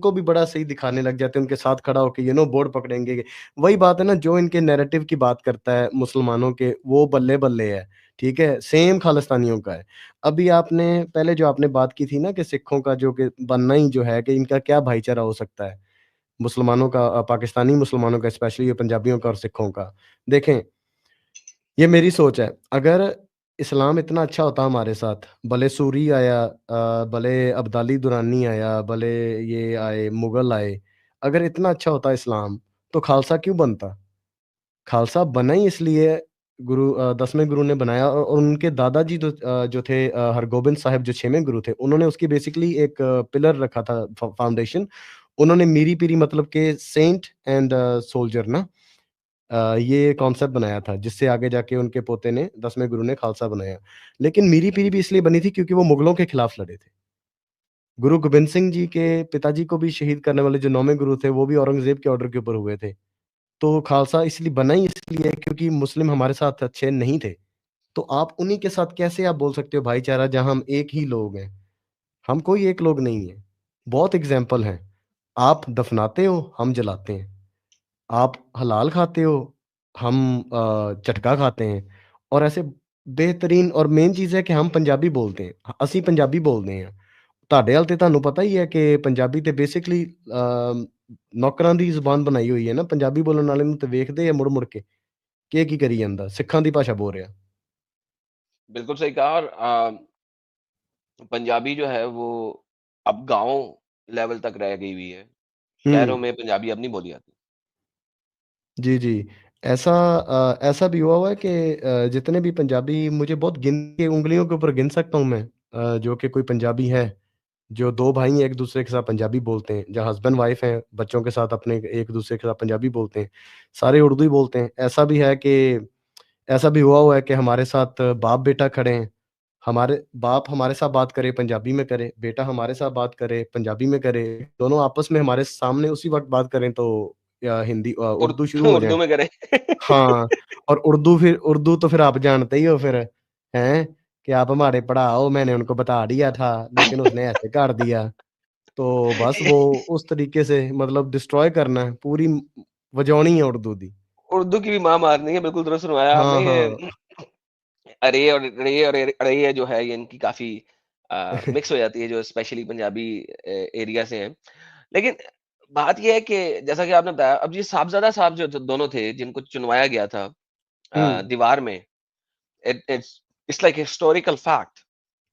उनको भी बड़ा सही दिखाने लग जाते हैं, उनके साथ खड़ा होके बोर्ड पकड़ेंगे। वही बात है ना, जो इनके नैरेटिव की बात करता है मुसलमानों के, वो बल्ले-बल्ले है, ठीक है? सेम खालिस्तानियों का है। अभी आपने पहले जो आपने बात की थी ना कि सिखों का जो कि बनना ही जो है कि इनका क्या भाईचारा हो सकता है, मुसलमानों का, पाकिस्तानी मुसलमानों का, स्पेशली ये पंजाबियों का और सिखों का। देखें, ये मेरी सोच है, अगर इस्लाम इतना अच्छा होता हमारे साथ, भले सूरी आया, भले अब्दाली दुरानी आया, भले ये आए, मुगल आए, अगर इतना अच्छा होता इस्लाम, तो खालसा क्यों बनता? खालसा बना ही इसलिए, 10वें गुरु ने बनाया, और उनके दादाजी जो थे, हरगोबिंद साहिब जो 6वें गुरु थे, उन्होंने उसकी बेसिकली एक पिलर रखा था, फाउंडेशन। उन्होंने मीरी पीरी मतलब के सेंट एंड सोल्जर ना, ये कॉन्सेप्ट बनाया था, जिससे आगे जाके उनके पोते ने, 10वें गुरु ने खालसा बनाया। लेकिन मीरी पीरी भी इसलिए बनी थी क्योंकि वो मुगलों के खिलाफ लड़े थे। गुरु गोबिंद सिंह जी के पिताजी को भी शहीद करने वाले जो 9वें गुरु थे, वो भी औरंगज़ेब के ऑर्डर के ऊपर हुए थे। तो खालसा इसलिए बना ही इसलिए है क्योंकि मुस्लिम हमारे साथ अच्छे नहीं थे। तो आप उन्हीं के साथ कैसे आप बोल सकते हो भाईचारा, जहाँ हम एक ही लोग हैं? हम कोई एक लोग नहीं हैं। बहुत एग्ज़ाम्पल हैं। आप दफ़नाते हो, हम जलाते हैं। आप हलाल खाते हो, हम झटका खाते हैं। और ऐसे बेहतरीन, और मेन चीज़ है कि हम पंजाबी बोलते हैं। ਅਸੀਂ पंजाबी बोलते हैं। ਤੁਹਾਡੇ ਵੱਲ ਤੇ ਤੁਹਾਨੂੰ ਪਤਾ ਹੀ ਹੈ ਕਿ ਪੰਜਾਬੀ ਤੇ ਬੇਸਿਕਲੀ ਨੌਕਰਾਂ ਦੀ ਜ਼ੁਬਾਨ ਬਣਾਈ ਹੋਈ ਹੈ ਨਾ, ਪੰਜਾਬੀ ਬੋਲਣ ਵਾਲੇ ਨੂੰ ਤੇ ਵੇਖਦੇ ਆ ਮੁੜ-ਮੁੜ ਕੇ, ਕਿ ਇਹ ਕੀ ਕਰੀ ਜਾਂਦਾ, ਸਿੱਖਾਂ ਦੀ ਭਾਸ਼ਾ ਬੋਲ ਰਿਹਾ। बिल्कुल सही कहा। और पंजाबी जो है वो अब गाँव लेवल तक रह गई हुई है। शहरों हुँ। में पंजाबी अब नहीं बोली जाती। जी, जी। ऐसा भी हुआ है कि जितने भी पंजाबी, मुझे बहुत गिन के उँगलियों के ऊपर गिन सकता हूँ मैं, जो कि कोई पंजाबी है, जो 2 भाई हैं एक-दूसरे के साथ पंजाबी बोलते हैं, जहाँ हस्बैंड-वाइफ हैं, बच्चों के साथ अपने एक-दूसरे के साथ पंजाबी बोलते हैं, सारे उर्दू ही बोलते हैं। ऐसा भी हुआ है कि हमारे साथ बाप-बेटा खड़े हैं, हमारे बाप हमारे साथ बात करे, पंजाबी में करे, बेटा हमारे साथ बात करे, पंजाबी में करे, दोनों आपस में हमारे सामने उसी वक़्त बात करें तो या उर उर्दू शुरू हो उर्दू जाए। में करें। हाँ, और उर्दू तो फिर आप जानते ही हो फिर, हैं? कि आप हमारे पढ़ाओ, मैंने उनको बता दिया था, लेकिन उसने ऐसे कर दिया। तो बस वो उस तरीके से मतलब डिस्ट्रॉय करना है, पूरी वजौनी है उर्दू दी। उर्दू की भी माँ मारनी है, बिल्कुल दुरुस्त फरमाया हाँ, आपने। हाँ। ये अरे जो है ये इनकी काफ़ी मिक्स हो जाती है, जो स्पेशली पंजाबी एरिया से हैं। लेकिन बात ये है कि जैसा कि आपने बताया, अब ये साहबज़ादा साहब जो दोनों थे जिनको चुनवाया गया था हुँ, दीवार में, इट्स लाइक हिस्टोरिकल फैक्ट।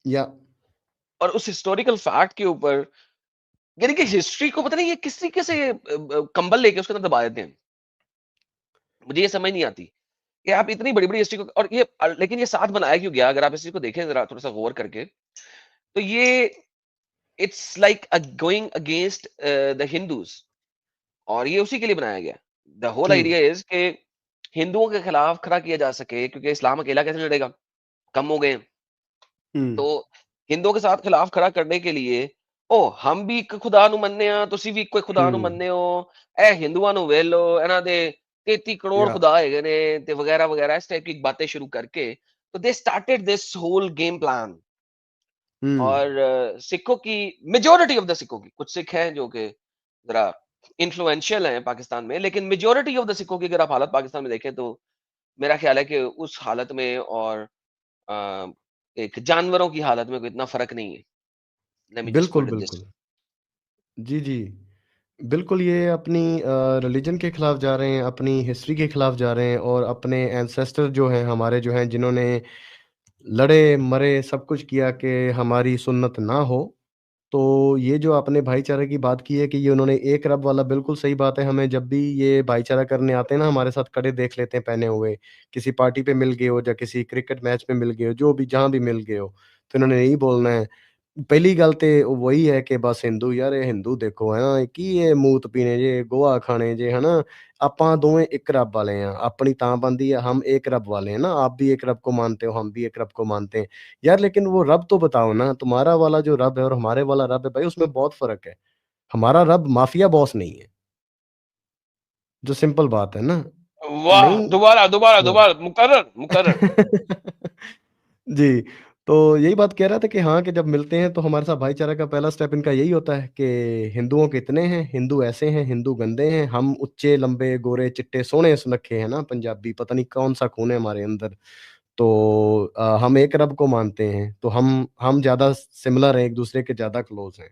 या और उस हिस्टोरिकल फैक्ट के ऊपर यानी कि हिस्ट्री को पता नहीं ये किस तरीके से कंबल लेके उसके अंदर दबा देते हैं। मुझे ये समझ नहीं आती कि आप इतनी बड़ी-बड़ी हिस्ट्री को, और ये लेकिन ये साथ बनाया क्यों गया? अगर आप इस चीज़ को देखें ज़रा थोड़ा-सा गौर करके, तो ये it's like going against the Hindus, और ये उसी के लिए बनाया गया। The whole hmm, idea is कि हिंदुओं के खिलाफ खड़ा किया जा सके, क्योंकि इस्लाम अकेला कैसे लड़ेगा? कम हो गए हैं। हुँ, तो हिंदुओं के साथ खिलाफ खड़ा करने के लिए, "ओह! हम भी ਇੱਕ ਖੁਦਾ ਨੂੰ ਮੰਨਦੇ ਹਾਂ, ਤੁਸੀਂ ਵੀ ਇੱਕੋ ਹੀ ਖੁਦਾ ਨੂੰ हुँ, ਮੰਨਦੇ ਹੋ। ਇਹ ਹਿੰਦੂਆਂ ਨੂੰ ਵੇਖ ਲਓ, ਇਹਨਾਂ ਦੇ 33 ਕਰੋੜ या ਖੁਦਾ ਹੈਗੇ ਨੇ" ਤੇ ਵਗੈਰਾ, ਵਗੈਰਾ इस टाइप की बातें शुरू करके, तो they started this whole game plan. हुँ, और सिखों की मेजॉरिटी ऑफ द सिखों की, कुछ सिख हैं जो कि ज़रा इन्फ्लुएंशियल हैं पाकिस्तान में, लेकिन मेजॉरिटी ऑफ द सिखों की अगर आप हालत पाकिस्तान में देखें, तो मेरा ख्याल है कि उस हालत में और अ, एक जानवरों की हालत में कोई इतना फ़र्क नहीं है। लेट मी जस्ट बिल्कुल, पुट इट दिस बिल्कुल। जी, जी। बिल्कुल, ये अपनी रिलिजन के खिलाफ जा रहे हैं, अपनी हिस्ट्री के खिलाफ जा रहे हैं, और अपने एंसेस्टर जो हैं, हमारे जो हैं, जिन्होंने लड़े, मरे, सब कुछ किया कि हमारी सुन्नत ना हो। तो ये जो आपने भाईचारे की बात की है कि ये उन्होंने एक रब वाला, बिल्कुल सही बात है। हमें जब भी ये भाईचारा करने आते हैं ना, हमारे साथ कड़े देख लेते हैं पहने हुए, किसी पार्टी पे मिल गए हो या किसी क्रिकेट मैच में मिल गए हो, जो भी जहाँ भी मिल गए हो, तो इन्होंने यही बोलना है। पहली गल ते वही है कि बस हिंदू, यार ये हिंदू देखो है ना, की ये मूत पीने जे, गोहा खाने जे, है ना? ਆਪਾਂ ਦੋਵੇਂ ਇੱਕ ਰੱਬ वाले हैं, अपनी ਤਾਂ बनती है, हम एक रब वाले हैं ना, आप भी एक रब को मानते हो, हम भी एक रब को मानते हैं। यार लेकिन वो रब तो बताओ ना, तुम्हारा वाला जो रब है और हमारे वाला रब है, भाई उसमें बहुत फ़र्क है। हमारा रब माफिया बॉस नहीं है, जो सिंपल बात है ना। वाह! नहीं। दोबारा, दोबारा, हाँ। दोबारा, मुकर्रर, मुकर्रर। जी, तो यही बात कह रहा था कि हाँ, कि जब मिलते हैं तो हमारे साथ भाईचारा का पहला स्टेप इनका यही होता है कि हिंदुओं के इतने हैं, हिंदू ऐसे हैं, हिंदू गंदे हैं, हम उच्चे, लंबे, गोरे, चिट्टे, सोहने सुनक्खे हैं ना पंजाबी, पता नहीं कौन-सा खून है हमारे अंदर। तो हम एक रब को मानते हैं, तो हम ज़्यादा सिमिलर हैं, एक-दूसरे के ज़्यादा क्लोज़ हैं।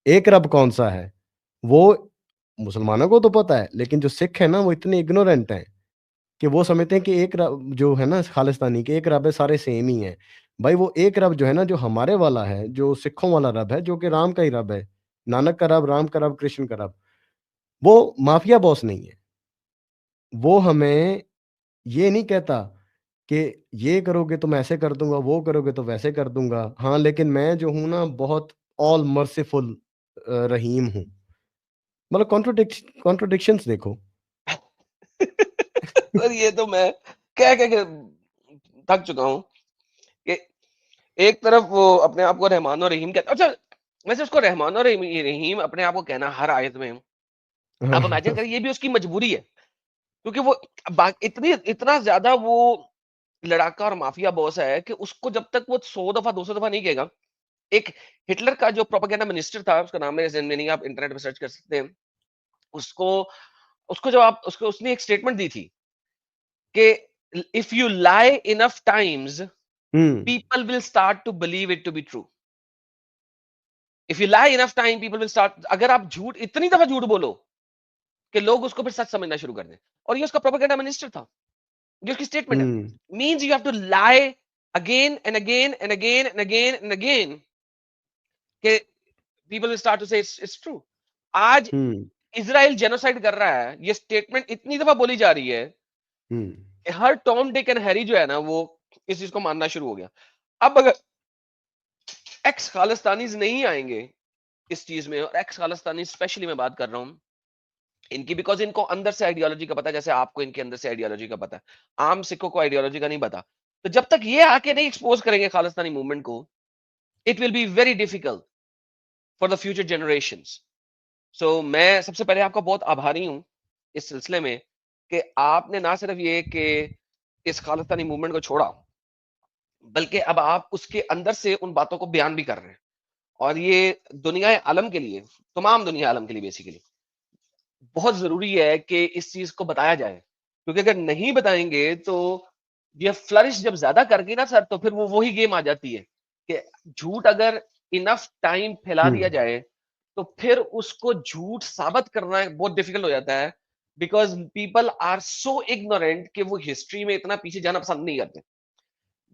एक रब कौन-सा है? वो मुसलमानों को तो पता है, लेकिन जो सिख हैं ना, वो इतने इग्नोरेंट हैं कि वो समझते हैं कि एक रब जो है ना खालिस्तानी के एक रब है, सारे सेम ही हैं। भाई वो एक रब जो है ना, जो हमारे वाला है, जो सिखों वाला रब है, जो कि राम का ही रब है। नानक का रब, राम का रब, कृष्ण का रब, वो माफिया बॉस नहीं है। वो हमें ये नहीं कहता कि ये करोगे तो मैं ऐसे कर दूँगा, वो करोगे तो वैसे कर दूँगा। हाँ, लेकिन मैं जो हूँ ना बहुत ऑल मर्सिफुल रहीम हूँ। मतलब कॉन्ट्रडिक्शंस देखो। सर ये तो मैं कह के थक चुका हूँ कि एक तरफ वो अपने आप को रहमान और रहीम कहता, अच्छा वैसे उसको रहमान और रहीम अपने आप को कहना हर आयत में, आप इमेजिन करिए ये भी उसकी मजबूरी है, क्योंकि वो इतनी इतना ज्यादा वो लड़ाका और माफिया बॉस है कि उसको जब तक वो 100 दफा 200 दफा नहीं कहेगा। एक हिटलर का जो प्रोपेगेंडा मिनिस्टर था, उसका नाम मेरे ज़हन में नहीं है, आप इंटरनेट पे सर्च कर सकते हैं। उसको उसको जब आप उसको उसने एक स्टेटमेंट दी थी कि if you lie enough times hmm, people will start to believe it to be true. If you lie enough time people will start, अगर आप झूठ इतनी दफा झूठ बोलो कि लोग उसको फिर सच समझना शुरू कर दें। और ये उसका प्रोपेगेंडा मिनिस्टर था, ये उसकी स्टेटमेंट है। हुँ, means you have to lie again and again and again and again and again कि people will start to say it's true. आज हुँ, इजराइल जेनोसाइड कर रहा है, ये स्टेटमेंट इतनी दफा बोली जा रही है हुँ, कि हर टॉम डिक एंड हैरी जो है ना वो इस चीज को मानना शुरू हो गया। अब अगर एक्स खालिस्तानीज नहीं आएंगे इस चीज में, और एक्स खालिस्तानी स्पेशली मैं बात कर रहा हूँ इनकी, बिकॉज इनको अंदर से आइडियोलॉजी का पता है, जैसे आपको इनके अंदर से आइडियोलॉजी का पता है, आम सिखों को आइडियोलॉजी का नहीं पता। तो जब तक ये आके नहीं एक्सपोज करेंगे खालिस्तानी मूवमेंट को, it will be very difficult for the future generations. So मैं सबसे पहले आपका बहुत आभारी हूँ इस सिलसिले में कि आपने ना सिर्फ ये कि इस खालिस्तानी मूवमेंट को छोड़ा, बल्कि अब आप उसके अंदर से उन बातों को बयान भी कर रहे हैं। और ये दुनिया आलम के लिए, तमाम दुनिया आलम के लिए बेसिकली बहुत जरूरी है कि इस चीज को बताया जाए, क्योंकि अगर नहीं बताएंगे तो ये फ्लरिश जब ज्यादा कर गई ना सर, तो फिर वो वही गेम आ जाती है कि झूठ अगर इनफ टाइम फैला हुँ, दिया जाए तो फिर उसको झूठ साबित करना बहुत डिफिकल्ट हो जाता है, because people are so ignorant कि वो हिस्ट्री में इतना पीछे जाना पसंद नहीं करते।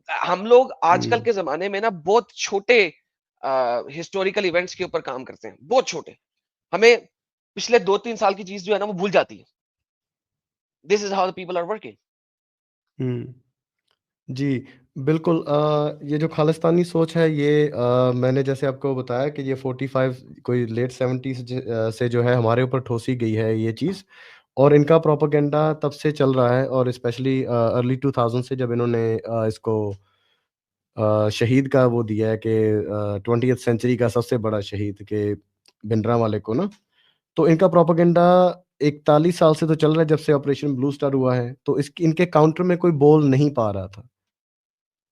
हम लोग हुँ, आजकल के ज़माने में ना बहुत छोटे हिस्टोरिकल इवेंट्स के ऊपर काम करते हैं, बहुत छोटे। हमें पिछले 2-3 साल की चीज़ जो है ना वो भूल जाती है। This is how the people are working. हुँ। जी, बिल्कुल ये जो खालिस्तानी सोच है ये मैंने जैसे आपको बताया कि ये 45 कोई लेट 70s से जो है हमारे ऊपर ठोसी गई है ये चीज़ और इनका प्रोपेगेंडा तब से चल रहा है और स्पेशली अर्ली 2000 से जब इन्होंने इसको शहीद का वो दिया है कि 20th सेंचुरी का सबसे बड़ा शहीद के भिंडरांवाले को ना, तो इनका प्रोपेगेंडा 41 साल से तो चल रहा है जब से ऑपरेशन ब्लू स्टार हुआ है, तो इनके काउंटर में कोई बोल नहीं पा रहा था।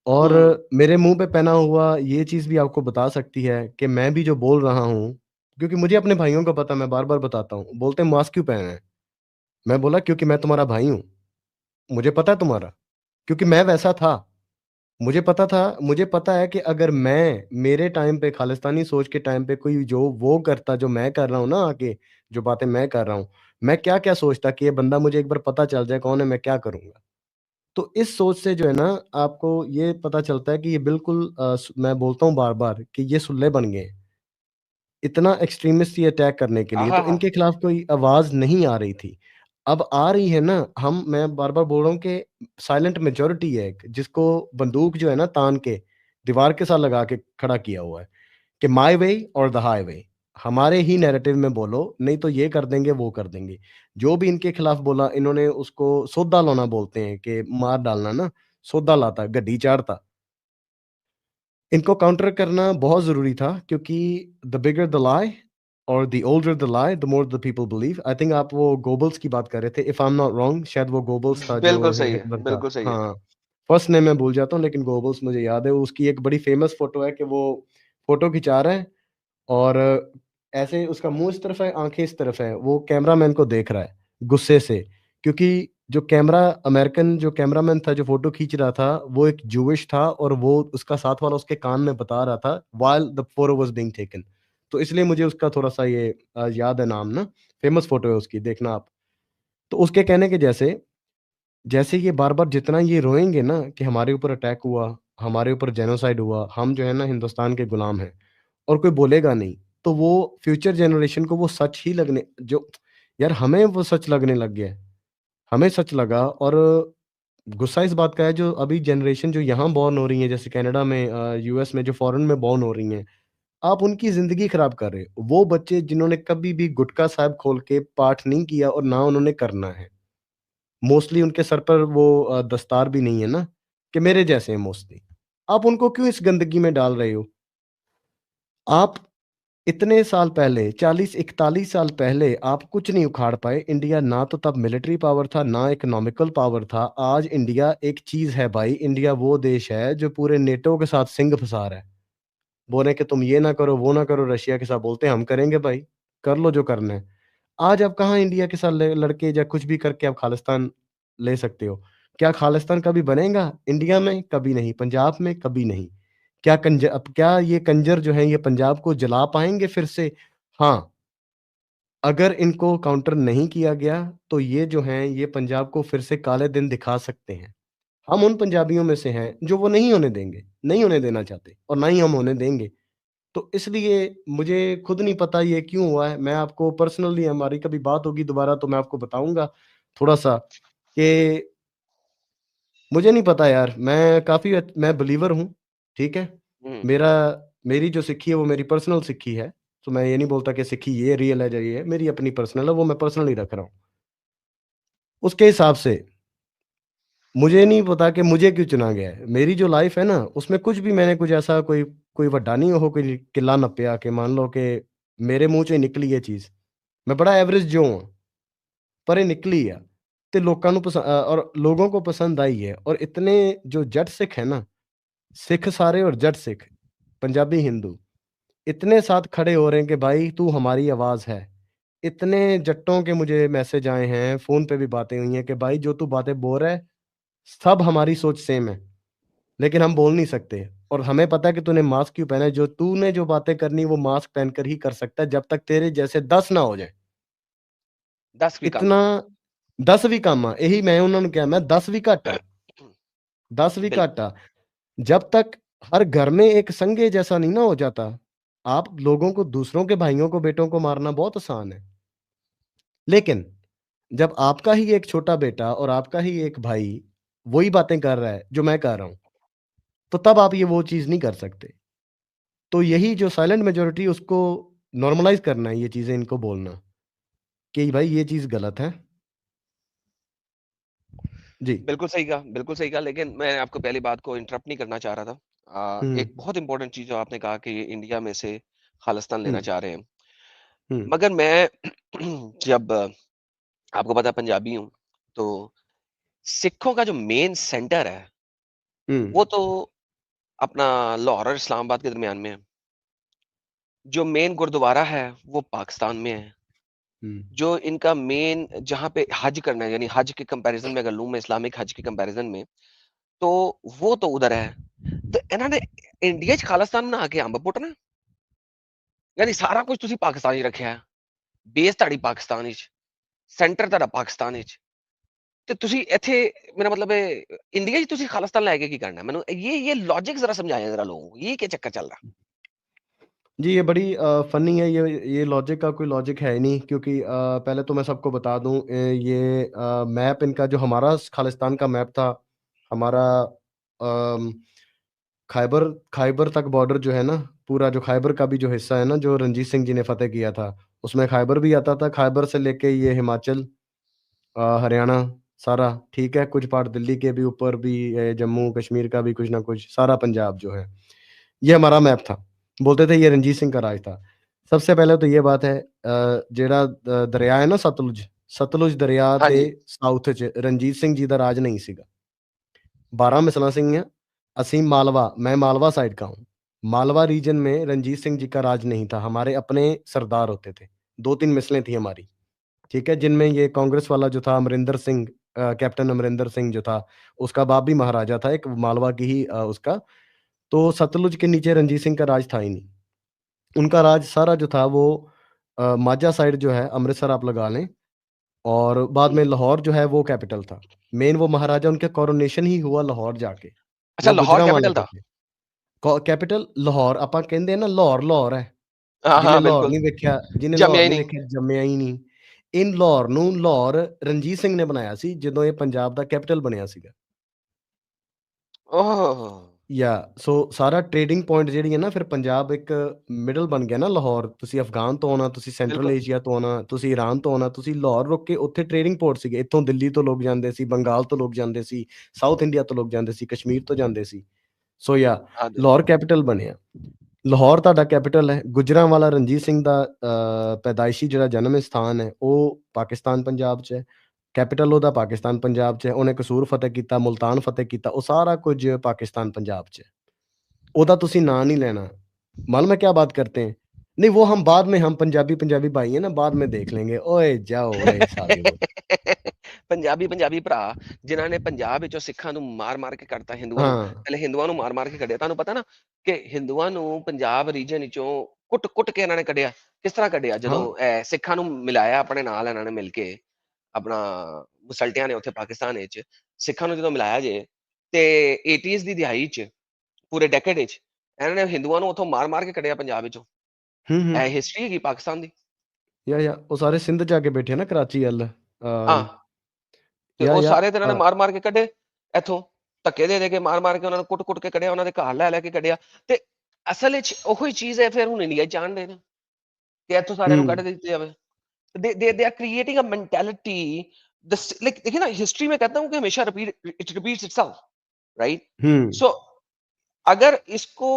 और हुँ, मेरे मुँह पे पहना हुआ ये चीज़ भी आपको बता सकती है कि मैं भी जो बोल रहा हूँ, क्योंकि मुझे अपने भाइयों का पता मैं बार-बार बताता हूँ, बोलते हैं मास्क क्यों पहना है? मैं बोला क्योंकि मैं तुम्हारा भाई हूँ, मुझे पता है तुम्हारा, क्योंकि मैं वैसा था। मुझे पता है कि अगर मैं मेरे टाइम पे खालिस्तानी सोच के टाइम पे कोई जो वो करता जो मैं कर रहा हूँ ना आके, जो बातें मैं कर रहा हूँ, मैं क्या-क्या सोचता कि ये बंदा मुझे एक बार पता चल जाए कौन है, मैं क्या करूँगा? तो इस सोच से जो है ना आपको ये पता चलता है कि ये बिल्कुल मैं बोलता हूँ बार-बार कि ये सुल्ले बन गए हैं। इतना एक्सट्रीमिस्ट ये अटैक करने के लिए, तो आहाहा! इनके खिलाफ कोई आवाज़ नहीं आ रही थी। अब आ रही है ना, मैं बार-बार बोल रहा हूँ कि साइलेंट मेजॉरिटी है एक, जिसको बंदूक जो है ना तान के, दीवार के साथ लगा के खड़ा किया हुआ है कि माय वे और द हाईवे। हमारे ही नैरेटिव में बोलो, नहीं तो ये कर देंगे, वो कर देंगे। जो भी इनके खिलाफ बोला, इन्होंने उसको सोधा लाना बोलते हैं कि मार डालना ना, सोधा लाता, गड्डी चाढ़ता। इनको काउंटर करना बहुत ज़रूरी था क्योंकि द बिगर द लाई और the older the lie the more the people believe. I think आप वो गोबल्स की बात कर रहे थे, if I am not wrong शायद वो गोबल्स था जो बिल्कुल सही है, हिटलर था। बिल्कुल सही है। हाँ, फर्स्ट नेम मैं भूल जाता हूँ लेकिन गोबल्स मुझे याद है। उसकी एक बड़ी फ़ेमस फ़ोटो है कि वो फ़ोटो खिंचा रहा है और ऐसे उसका मुँह इस तरफ है, आँखें इस तरफ है, वो कैमरामैन को देख रहा है, गुस्से से। क्योंकि जो कैमरामैन था, जो फ़ोटो खींच रहा था, वो एक जूविश था और वो उसका साथ वाला उसके कान में बता रहा था while the photo was being taken. तो इसलिए मुझे उसका थोड़ा-सा ये याद है नाम ना, फ़ेमस फ़ोटो है उसकी, देखना आप। तो उसके कहने के जैसे, जैसे ये बार-बार जितना ये रोएँगे ना कि हमारे ऊपर अटैक हुआ, हमारे ऊपर जेनोसाइड हुआ, हम जो है ना हिंदुस्तान के गुलाम हैं और कोई बोलेगा नहीं, तो वो फ्यूचर जनरेशन को वो सच ही लगने जो यार हमें वो सच लगने लग गया है। हमें सच लगा और गुस्सा इस बात का है जो अभी जनरेशन जो यहाँ बॉर्न हो रही है जैसे कनाडा में यूएस में जो फॉरेन में बॉर्न हो रही हैं, आप उनकी ज़िंदगी खराब कर रहे हो। वो बच्चे जिन्होंने कभी भी गुटखा साहब खोल के पाठ नहीं किया और ना उन्होंने करना है। मोस्टली उनके सर पर वो दस्तार भी नहीं है ना, कि मेरे जैसे हैं मोस्टली। आप उनको क्यों इस गंदगी में डाल रहे हो? आप इतने साल पहले 40-41 साल पहले आप कुछ नहीं उखाड़ पाए। इंडिया ना तो तब मिलिट्री पावर था, ना इकोनॉमिकल पावर था। आज इंडिया एक चीज़ है भाई, इंडिया वो देश है जो पूरे नेटो के साथ सिंग फंसा रहा है। बोल रहे हैं कि तुम ये ना करो, वो ना करो, रशिया के साथ बोलते हैं हम करेंगे भाई, कर लो जो करना है। आज आप कहाँ इंडिया के साथ ल लड़के या कुछ भी करके आप खालिस्तान ले सकते हो? क्या खालिस्तान कभी बनेगा इंडिया में? कभी नहीं। पंजाब में? कभी नहीं। क्या ये कंजर जो हैं ये पंजाब को जला पाएँगे फिर से? हाँ, अगर इनको काउंटर नहीं किया गया तो ये जो हैं ये पंजाब को फिर से काले दिन दिखा सकते हैं। हम उन पंजाबियों में से हैं जो वो नहीं होने देंगे, नहीं होने देना चाहते और ना ही हम होने देंगे। तो इसलिए मुझे खुद नहीं पता ये क्यों हुआ है। मैं आपको पर्सनली हमारी कभी बात होगी दोबारा तो मैं आपको बताऊँगा थोड़ा-सा कि मुझे नहीं पता यार, मैं बिलीवर हूँ, ठीक है? हुँ। मेरा मेरी जो सिक्खी है वो मेरी पर्सनल सिक्खी है। तो मैं ये नहीं बोलता कि सिक्खी ये रियल है या ये है, मेरी अपनी पर्सनल है वो मैं पर्सनली रख रहा हूँ। उसके हिसाब से मुझे नहीं पता कि मुझे क्यों चुना गया है। मेरी जो लाइफ़ है ना उसमें कुछ भी मैंने कुछ ऐसा कोई वड्डा नहीं हो कोई किला नप्पया कि मान लो कि मेरे मुँह चोਂ ही निकली ये चीज़। मैं बड़ा एवरेज जो हूँ, पर ये निकली ਆ ਤੇ ਲੋਕਾਂ ਨੂੰ और लोगों को पसंद आई है और इतने जो जट सिख है ना, सिख सारे और जट सिख, पंजाबी हिंदू, इतने साथ खड़े हो रहे हैं कि भाई तू हमारी आवाज़ है। इतने जट्टों के मुझे मैसेज आए हैं, फ़ोन पे भी बातें हुई हैं कि भाई जो तू बातें बोल रहा है, सब हमारी सोच सेम है, लेकिन हम बोल नहीं सकते और हमें पता है कि तूने मास्क क्यों पहना है, जो तूने जो बातें करनी वो मास्क पहनकर ही कर सकता है, जब तक तेरे जैसे 10 ना हो जाएँ। 10 ਵੀ ਕੰਮ इतना 10 भी कम आ, यही मैं ਉਹਨਾਂ ਨੂੰ ਕਿਹਾ मैं 10 भी घट आ, 10 भी बिल्कुल। घट आ। जब तक हर घर में एक संघे जैसा नहीं ना हो जाता, आप लोगों को दूसरों के भाइयों को, बेटों को मारना बहुत आसान है। लेकिन जब आपका ही एक छोटा बेटा और आपका ही एक भाई वही बातें कर रहा है जो मैं कर रहा हूँ, तो तब आप ये वो चीज़ नहीं कर सकते। तो यही जो साइलेंट मेजॉरिटी उसको नॉर्मलाइज़ करना है ये चीज़ें इनको बोलना, कि भाई ये चीज़ गलत है। जी। बिल्कुल सही कहा, लेकिन मैं आपको पहली बात को इंटरप्ट नहीं करना चाह रहा था। हुँ, एक बहुत इम्पोर्टेंट चीज़ जो आपने कहा कि ये इंडिया में से खालिस्तान हुँ, लेना चाह रहे हैं। हुँ, मगर मैं जब आपको पता है पंजाबी हूँ, तो सिखों का जो मेन सेंटर है, हुँ, वो तो अपना लाहौर और इस्लामाबाद के दरमियान में है। जो मेन गुरुद्वारा है, वो पाकिस्तान में है। हुँ। जो इनका मेन जहाँ पे हज करना है, यानी हज के कंपैरिज़न में अगर लूँ मैं इस्लामिक हज के कंपैरिज़न में, तो वो तो उधर है। ਤੇ ਇਹਨਾਂ ਨੇ ਇੰਡੀਆ 'ਚ ਖਾਲਿਸਤਾਨ ਬਣਾ ਕੇ ਅੰਬ ਪੁੱਟਣਾ, ਯਾਨੀ ਸਾਰਾ ਕੁਝ ਤੁਸੀਂ ਪਾਕਿਸਤਾਨ 'ਚ ਰੱਖਿਆ ਹੈ, ਬੇਸ ਤੁਹਾਡੀ ਪਾਕਿਸਤਾਨ ਵਿੱਚ, ਸੈਂਟਰ ਤੁਹਾਡਾ ਪਾਕਿਸਤਾਨ ਵਿੱਚ, ਤੇ ਤੁਸੀਂ ਇੱਥੇ ਮੇਰਾ मतलब है इंडिया 'ਚ ਤੁਸੀਂ ਖਾਲਿਸਤਾਨ ਲੈ ਕੇ ਕੀ करना है? ਮੈਨੂੰ ये लॉजिक ज़रा समझाएँ ज़रा लोगों को, ये क्या चक्कर चल रहा है? जी, ये बड़ी फ़नी है ये लॉजिक का कोई लॉजिक है ही नहीं क्योंकि पहले तो मैं सबको बता दूँ ये मैप इनका जो हमारा खालिस्तान का मैप था, हमारा अम, खैबर खैबर तक बॉर्डर जो है ना, पूरा जो खैबर का भी जो हिस्सा है ना, जो रणजीत सिंह जी ने फ़तेह किया था, उसमें खैबर भी आता था, खैबर से लेके ये हिमाचल हरियाणा सारा, ठीक है? कुछ पार्ट दिल्ली के भी ऊपर भी जम्मू कश्मीर का भी कुछ ना कुछ, सारा पंजाब जो है। ये हमारा मैप था। बोलते थे ये रणजीत सिंह का राज था। सबसे पहले तो ये बात है ਜਿਹੜਾ दरिया है ना सतलुज, सतलुज दरिया हाँ ਦੇ जी। साउथ 'ਚ ਰਣਜੀਤ ਸਿੰਘ ਜੀ ਦਾ ਰਾਜ ਨਹੀਂ ਸੀਗਾ। 12 मिसलां सीगीਆਂ, ਅਸੀਂ मालवा, मैं मालवा साइड का हूँ। मालवा रीजन में रणजीत सिंह जी का राज नहीं था, हमारे अपने सरदार होते थे। 2-3 मिसलें थी हमारी, ठीक है? जिनमें ये कांग्रेस वाला जो था अमरिंदर सिंह, कैप्टन अमरिंदर सिंह जो था, उसका बाप भी महाराजा था, एक मालवा की ही उसका। तो सतलुज के नीचे रणजीत सिंह का राज था ही नहीं। उनका राज सारा जो था वो माझा साइड जो है, अमृतसर आप लगा लें, और बाद हुँ। में लाहौर जो है वो कैपिटल था। मेन वो महाराजा, उनका कोरोनेशन ही हुआ लाहौर जाके, अच्छा वो लाहौर गुजरांवाले कैपिटल के था? थे। कैपिटल लाहौर, ਆਪਾਂ ਕਹਿੰਦੇ ਆ ਨਾ ਲਾਹੌਰ ਲਾਹੌਰ ਹੈ। हाँ, ਜਿਹਨੇ हाँ, ਲਾਹੌਰ बिल्कुल। ਨਹੀਂ ਵੇਖਿਆ, ਜਿਹਨੇ जमिया ਲਾਹੌਰ ही ਨਹੀਂ नहीं। ਵੇਖਿਆ ਜੰਮਿਆ ਹੀ ਨਹੀਂ। ਇਨ ਲਾਹੌਰ ਨੂੰ ਲਾਹੌਰ ਰਣਜੀਤ ਸਿੰਘ ਨੇ ਬਣਾਇਆ ਸੀ ਜਦੋਂ ਇਹ ਪੰਜਾਬ ਦਾ ਕੈਪੀਟਲ ਬਣਿਆ ਸੀਗਾ। ओह! ਸੋ ਸਾਰਾ ਟ੍ਰੇਡਿੰਗ ਪੁਆਇੰਟ ਜਿਹੜੀ ਹੈ ਨਾ, ਫਿਰ ਪੰਜਾਬ ਇੱਕ ਮਿਡਲ ਬਣ ਗਿਆ ਨਾ ਲਾਹੌਰ। ਤੁਸੀਂ ਅਫਗਾਨ ਤੋਂ ਆਉਣਾ, ਤੁਸੀਂ ਸੈਂਟਰਲ बिल्कुल। ਏਸ਼ੀਆ ਤੋਂ ਆਉਣਾ, ਤੁਸੀਂ ਈਰਾਨ ਤੋਂ ਆਉਣਾ, ਤੁਸੀਂ ਲਾਹੌਰ ਰੁਕ ਕੇ ਉੱਥੇ ਟ੍ਰੇਡਿੰਗ ਪੋਰਟ ਸੀਗੇ। ਇੱਥੋਂ ਦਿੱਲੀ ਤੋਂ ਲੋਕ ਜਾਂਦੇ ਸੀ, ਬੰਗਾਲ ਤੋਂ ਲੋਕ ਜਾਂਦੇ ਸੀ, ਸਾਊਥ ਇੰਡੀਆ ਤੋਂ ਲੋਕ ਜਾਂਦੇ ਸੀ, ਕਸ਼ਮੀਰ ਤੋਂ ਜਾਂਦੇ ਸੀ। ਸੋ हाँ जी। ਲਾਹੌਰ ਕੈਪੀਟਲ ਬਣਿਆ। ਲਾਹੌਰ ਤੁਹਾਡਾ ਕੈਪੀਟਲ ਹੈ। ਗੁਜਰਾਂਵਾਲਾ ਰਣਜੀਤ ਸਿੰਘ ਦਾ ਪੈਦਾਇਸ਼ੀ ਜਿਹੜਾ ਜਨਮ ਸਥਾਨ ਹੈ, ਉਹ ਪਾਕਿਸਤਾਨ ਪੰਜਾਬ 'ਚ ਹੈ। ਕੈਪੀਟਲ ਉਹਦਾ ਪਾਕਿਸਤਾਨ ਪੰਜਾਬ 'ਚ ਹੈ। ਉਹਨੇ ਕਸੂਰ ਫਤਿਹ ਕੀਤਾ, ਮੁਲਤਾਨ ਫਤਿਹ ਕੀਤਾ, ਉਹ ਸਾਰਾ ਕੁਝ ਪਾਕਿस्तान पंजाब 'ਚ है। ਉਹਦਾ ਤੁਸੀਂ ਨਾਂ नहीं लेना। मालूम है क्या बात करते हैं? नहीं वो हम बाद में, हम पंजाबी पंजाबी भाई हैं ना, बाद में देख लेंगे। ओए जाओ ओए सालियो। ਪੰਜਾਬੀ ਪੰਜਾਬੀ ਭਰਾ ਜਿਨ੍ਹਾਂ ਨੇ ਪੰਜਾਬ ਵਿੱਚੋਂ ਸਿੱਖਾਂ ਨੂੰ ਮਾਰ-ਮਾਰ ਕੇ ਕੱਢਤਾ ਹਿੰਦੂਆਂ ਨੂੰ, हाँ। ਪਹਿਲੇ ਹਿੰਦੂਆਂ ਨੂੰ ਮਾਰ-ਮਾਰ ਕੇ ਕੱਢਿਆ। ਤੁਹਾਨੂੰ ਪਤਾ ਨਾ ਕਿ ਹਿੰਦੂਆਂ ਨੂੰ ਪੰਜਾਬ ਰੀਜਨ ਵਿੱਚੋਂ ਕੁੱਟ-ਕੁੱਟ ਕੇ ਇਹਨਾਂ ਨੇ ਕੱਢਿਆ। ਕਿਸ ਤਰ੍ਹਾਂ ਕੱਢਿਆ? ਜਦੋਂ हाँ। ਸਿੱਖਾਂ ਨੂੰ ਮਿਲਾਇਆ ਆਪਣੇ ਨਾਲ ਇਹਨਾਂ ਨੇ ਮਿਲ ਕੇ, ਆਪਣਾ ਮੁਸਲਟਿਆਂ ਨੇ ਉੱਥੇ ਪਾਕਿਸਤਾਨ ਵਿੱਚ, ਸਿੱਖਾਂ ਨੂੰ ਜਦੋਂ ਮਿਲਾਇਆ ਜੇ, ਤੇ 80s ਦੀ ਦਿਹਾਈ 'ਚ, ਪੂਰੇ ਡੈਕੇਡ ਵਿੱਚ, ਇਹਨਾਂ ਨੇ ਹਿੰਦੂਆਂ ਨੂੰ ਉੱਥੋਂ ਮਾਰ-ਮਾਰ ਕੇ ਕੱਢਿਆ ਪੰਜਾਬ ਵਿੱਚੋਂ। हुँ। ਇਹ ਹਿਸਟਰੀ ਹੈਗੀ ਪਾਕਿਸਤਾਨ ਦੀ। या वो सारे सिंध जाके बैठे हैं ना कराची अल। ਹਾਂ। ਤੇ ਉਹ या ਸਾਰੇ ਤੇ ਇਹਨਾਂ ਨੇ ਮਾਰ-ਮਾਰ ਕੇ ਕੱਢੇ ਇੱਥੋਂ, ਧੱਕੇ ਦੇ ਕੇ ਮਾਰ-ਮਾਰ ਕੇ ਉਹਨਾਂ ਨੂੰ ਕੁੱਟ-ਕੁੱਟ ਕੇ ਕੱਢਿਆ, ਉਹਨਾਂ ਦੇ ਘਰ ਲੈ-ਲੈ ਕੇ ਕੱਢਿਆ। ਤੇ ਅਸਲ ਵਿੱਚ ਉਹੀ ਚੀਜ਼ ਹੈ ਫਿਰ ਹੁਣ ਇੰਡੀਆ 'ਚ ਚਾਹੁੰਦੇ ਨੇ ਕਿ ਇੱਥੋਂ ਸਾਰਿਆਂ ਨੂੰ ਕੱਢ हुँ। ਦਿੱਤਾ ਜਾਵੇ। they are creating a mentality this like देखिए ना हिस्ट्री में कहता हूँ कि हमेशा इट रिपीट्स इटसेल्फ राइट। हुँ। सो अगर इसको